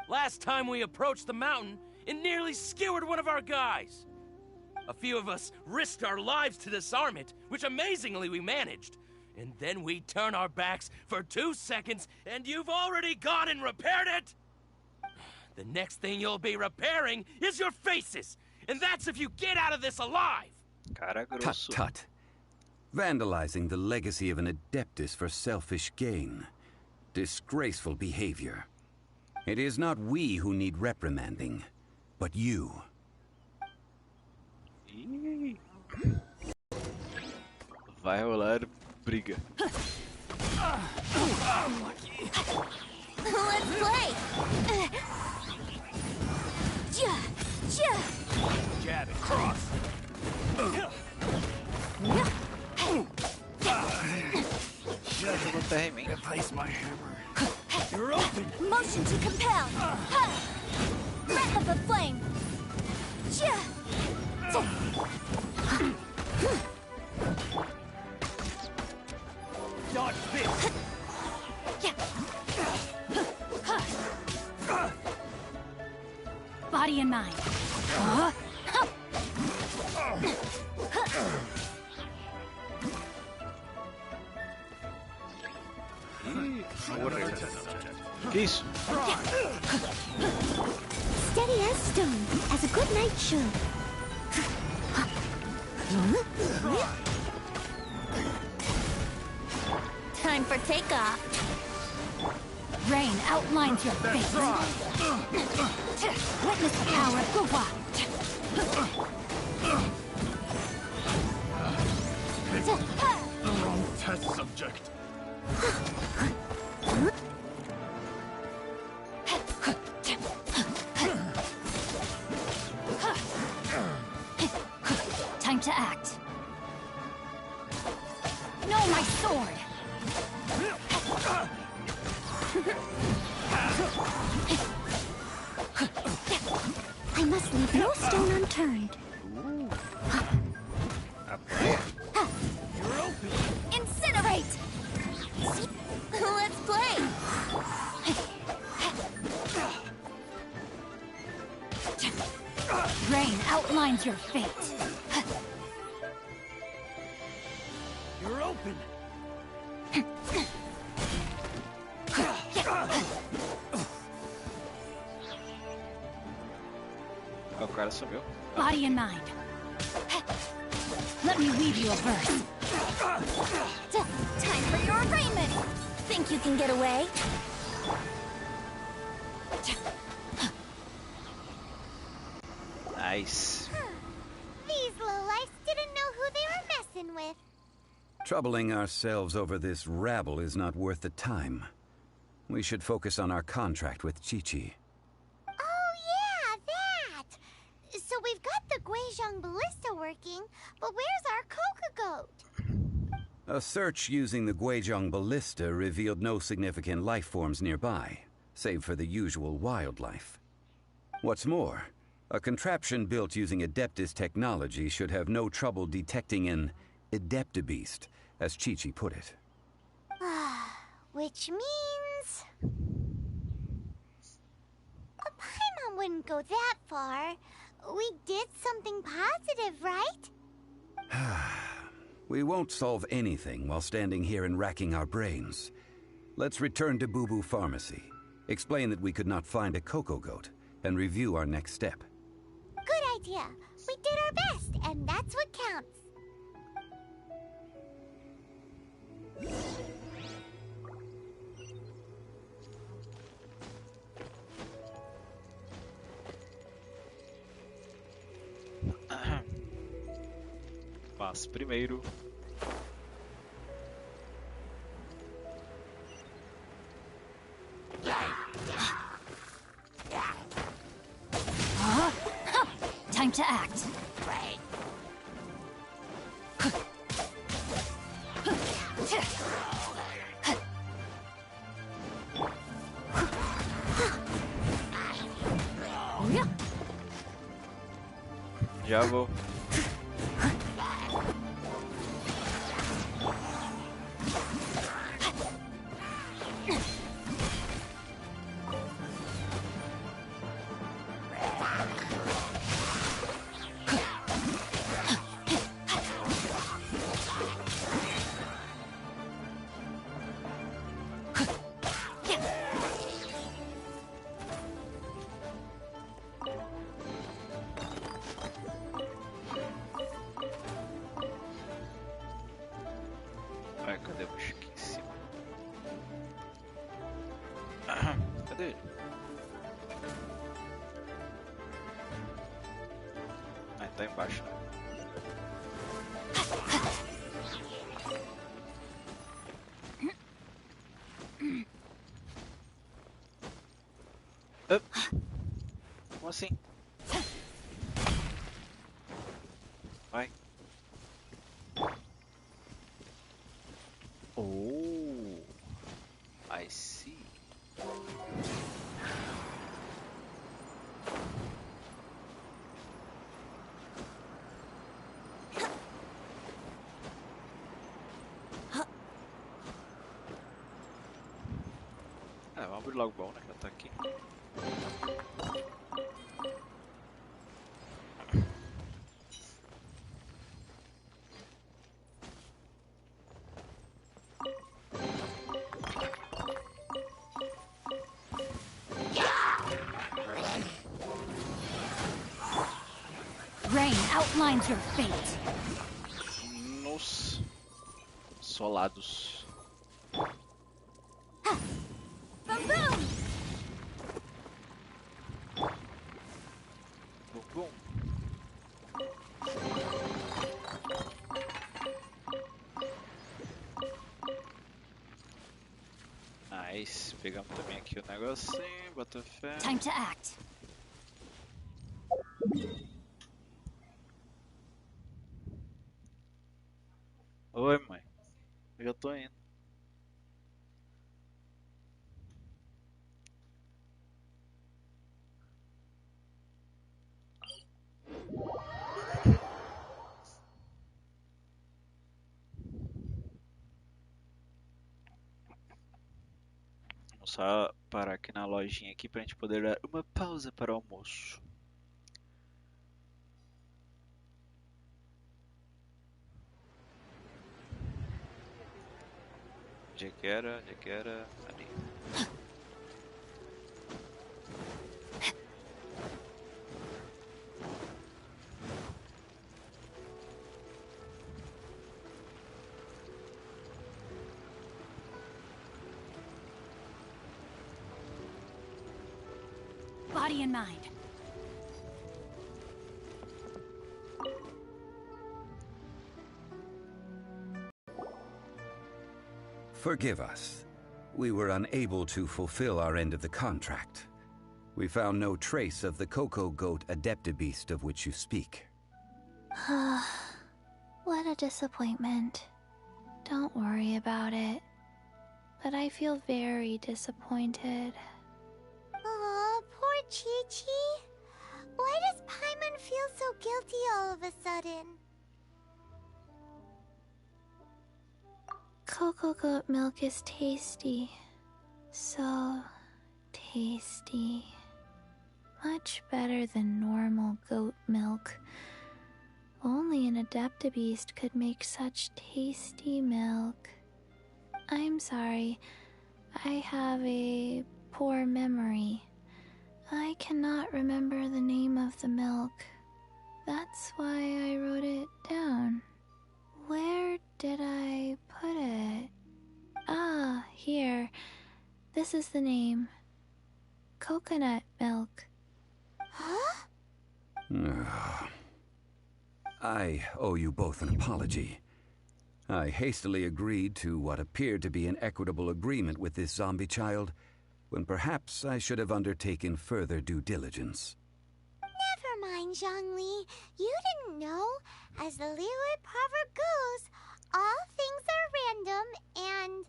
Last time we approached the mountain, it nearly skewered one of our guys. A few of us risked our lives to disarm it, which amazingly we managed. And then we turn our backs for 2 seconds, and you've already gone and repaired it! The next thing you'll be repairing is your faces! And that's if you get out of this alive! Tut tut. Vandalizing the legacy of an Adeptus for selfish gain. Disgraceful behavior. It is not we who need reprimanding, but you. Vai rolar briga. Let's play! Jab and cross. Replace my hammer. You're open. Motion to compel. Breath of the flame! Dodge this! Body and mind. Que isso? Steady as stone, as a good knight should. Time for takeoff. Rain outlines your face. Witness the power of Guwa. The wrong test subject. Time to act. No, my sword! I must leave no stone unturned. You're open! Incinerate! Let's play! Rain outlines your fate. You're open! O cara sumiu. Body and mind. Let me weave you a verse. Time for your arraignment! Think you can get away? Nice. These lowlifes didn't know who they were messing with. Troubling ourselves over this rabble is not worth the time. We should focus on our contract with Chi-Chi. Oh yeah, that! So we've got the Guizhong ballista working, but where's our Coca goat? A search using the Guizhong ballista revealed no significant life forms nearby, save for the usual wildlife. What's more, a contraption built using Adeptus technology should have no trouble detecting an Adeptabeast, as Chi-Chi put it. Which means... Paimon wouldn't go that far. We did something positive, right? We won't solve anything while standing here and racking our brains. Let's return to Boo Boo Pharmacy, explain that we could not find a Coco Goat, and review our next step. Good idea. We did our best, and that's what counts. Mas primeiro... Time to act. Já vou. Ai, cadê o bicho aqui em cima? Cadê ele? Ah, tá embaixo, né? Como assim? Vai. Oh, I see. Vamos abrir logo o baú, né? Que ela tá aqui. Rain outlines your fate. Nos solados. Boom boom. Bum, bum. Nice. Pegamos também aqui o negocinho. Bota fé. Time to act. Oi, mãe. Eu já tô indo. Vamos só parar aqui na lojinha aqui pra gente poder dar uma pausa para o almoço. Onde é que era? Onde é que era? Ali. Body and mind. Forgive us. We were unable to fulfill our end of the contract. We found no trace of the Cocoa Goat Adeptabeast of which you speak. What a disappointment. Don't worry about it. But I feel very disappointed. Aw, poor Chi-Chi. Why does Paimon feel so guilty all of a sudden? Cocoa goat milk is tasty. So tasty. Much better than normal goat milk. Only an Adeptabeast could make such tasty milk. I'm sorry. I have a poor memory. I cannot remember the name of the milk. That's why I wrote it down. Where did I put it? Ah, here. This is the name. Coconut milk. Huh? I owe you both an apology. I hastily agreed to what appeared to be an equitable agreement with this zombie child, when perhaps I should have undertaken further due diligence. Never mind, Zhongli. You didn't know. As the Liyue proverb goes, all things are random and,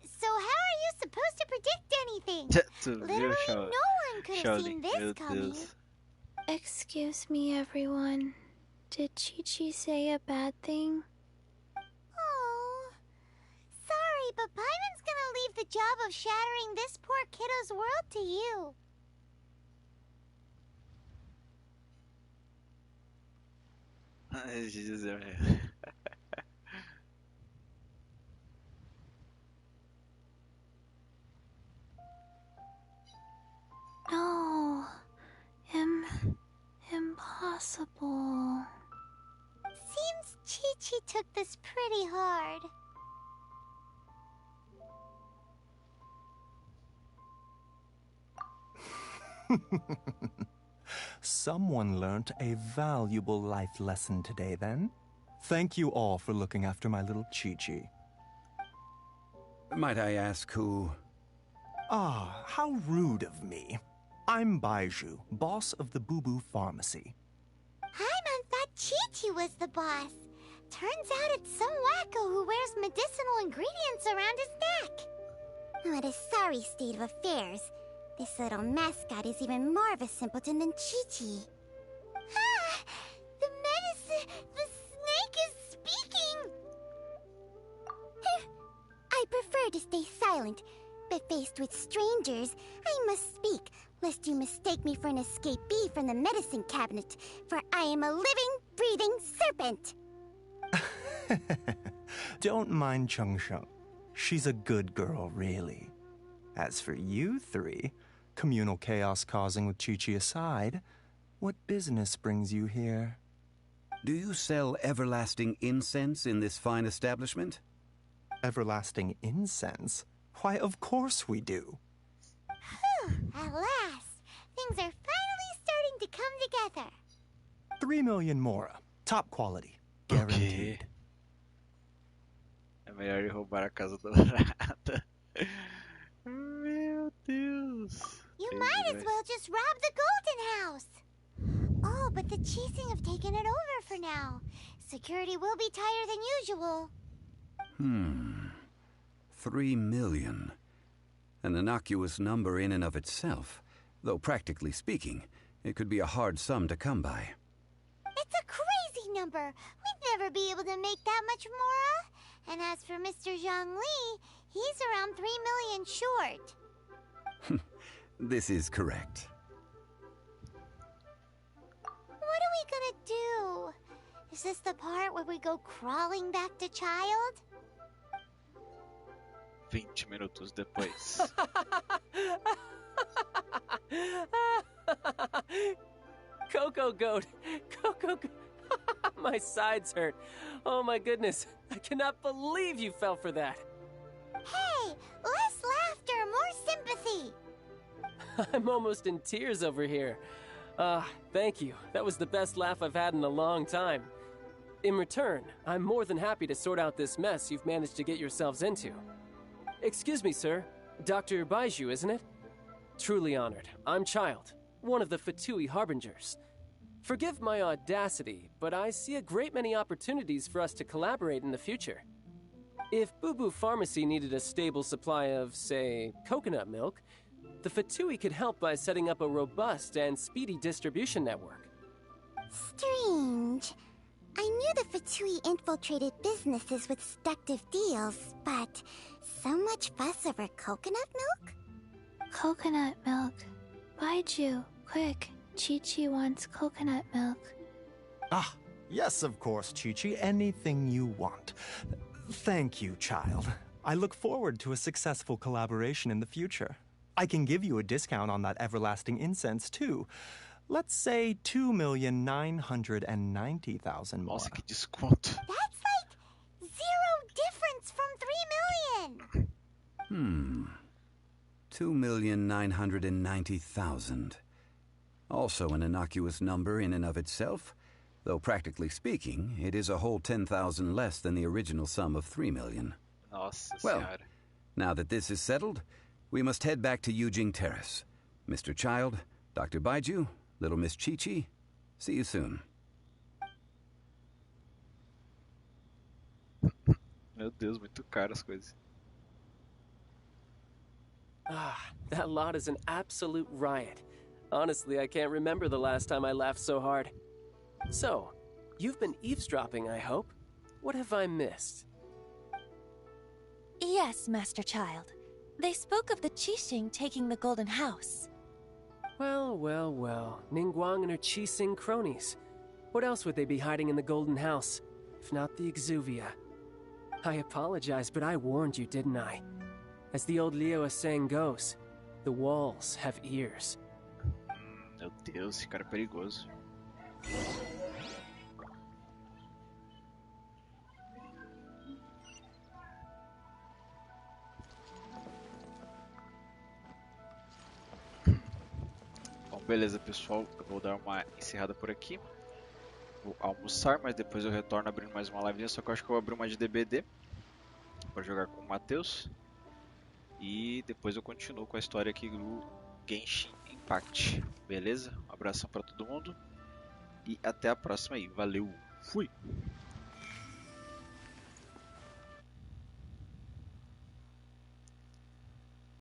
so how are you supposed to predict anything? Literally no one could have seen this coming. Excuse me, everyone. Did Chi-Chi say a bad thing? Oh, sorry, but Paimon's gonna leave the job of shattering this poor kiddo's world to you. No. Impossible. Seems Chi-Chi took this pretty hard. Someone learnt a valuable life lesson today, then. Thank you all for looking after my little Chi-Chi. Might I ask who... Ah, how rude of me. I'm Baiju, boss of the Boo Boo Pharmacy. Paimon thought Chi-Chi was the boss. Turns out it's some wacko who wears medicinal ingredients around his neck. What a sorry state of affairs. This little mascot is even more of a simpleton than Chi-Chi. Ah! The snake is speaking! I prefer to stay silent. but faced with strangers, I must speak, lest you mistake me for an escapee from the medicine cabinet, for I am a living, breathing serpent. Don't mind Chung Sheng. She's a good girl, really. As for you three, communal chaos causing with Chi-Chi aside, what business brings you here? Do you sell everlasting incense in this fine establishment? Everlasting incense? Why, of course we do. At last, things are finally starting to come together. 3 million Mora. Top quality. Guaranteed. É melhor ele roubar a casa dourada. Meu Deus. You might as well just rob the Golden House. Oh, but the Chising have taken it over for now. Security will be tighter than usual. 3 million. An innocuous number in and of itself, though practically speaking, it could be a hard sum to come by. It's a crazy number. We'd never be able to make that much, Mora. And as for Mr. Zhang Li, he's around 3 million short. This is correct. What are we gonna do? Is this the part where we go crawling back to child? 20 minutos depois. Coco Goat! Coco Goat! My sides hurt. Oh my goodness. I cannot believe you fell for that. Hey, less laughter, more sympathy. I'm almost in tears over here. Thank you. That was the best laugh I've had in a long time. In return, I'm more than happy to sort out this mess you've managed to get yourselves into. Excuse me, sir. Dr. Baiju, isn't it? Truly honored. I'm Child, one of the Fatui Harbingers. Forgive my audacity, but I see a great many opportunities for us to collaborate in the future. If Boo Boo Pharmacy needed a stable supply of, say, coconut milk, the Fatui could help by setting up a robust and speedy distribution network. Strange. I knew the Fatui infiltrated businesses with seductive deals, but so much fuss over coconut milk? Coconut milk. Baiju, quick. Chi-Chi wants coconut milk. Ah, yes, of course, Chi-Chi. Anything you want. Thank you, child. I look forward to a successful collaboration in the future. I can give you a discount on that everlasting incense, too. Let's say 2,990,000 more. Nossa, que desconto. That's like 0 difference from 3 million. 2,990,000. Also an innocuous number in and of itself, though practically speaking, it is a whole 10,000 less than the original sum of 3 million. Nossa Well, senhora. now that this is settled, we must head back to Yujing Terrace. Mr. Child, Dr. Baiju, little Miss Chi-Chi, see you soon. Meu Deus, muito caro as coisas. That lot is an absolute riot. Honestly, I can't remember the last time I laughed so hard. So, you've been eavesdropping, I hope? What have I missed? Yes, Master Child. They spoke of the Qixing taking the Golden House. Well, well, well. Ningguang and her Qixing cronies. What else would they be hiding in the Golden House, if not the Exuvia? I apologize, but I warned you, didn't I? As the old Liu saying goes, the walls have ears. Meu Deus, esse cara é perigoso. Bom, beleza, pessoal. Eu vou dar uma encerrada por aqui. Vou almoçar, mas depois eu retorno abrindo mais uma live. Só que eu acho que eu vou abrir uma de DBD para jogar com o Matheus. E depois eu continuo com a história aqui do Genshin Impact. Beleza? Um abração para todo mundo. E até a próxima aí. Valeu. Fui!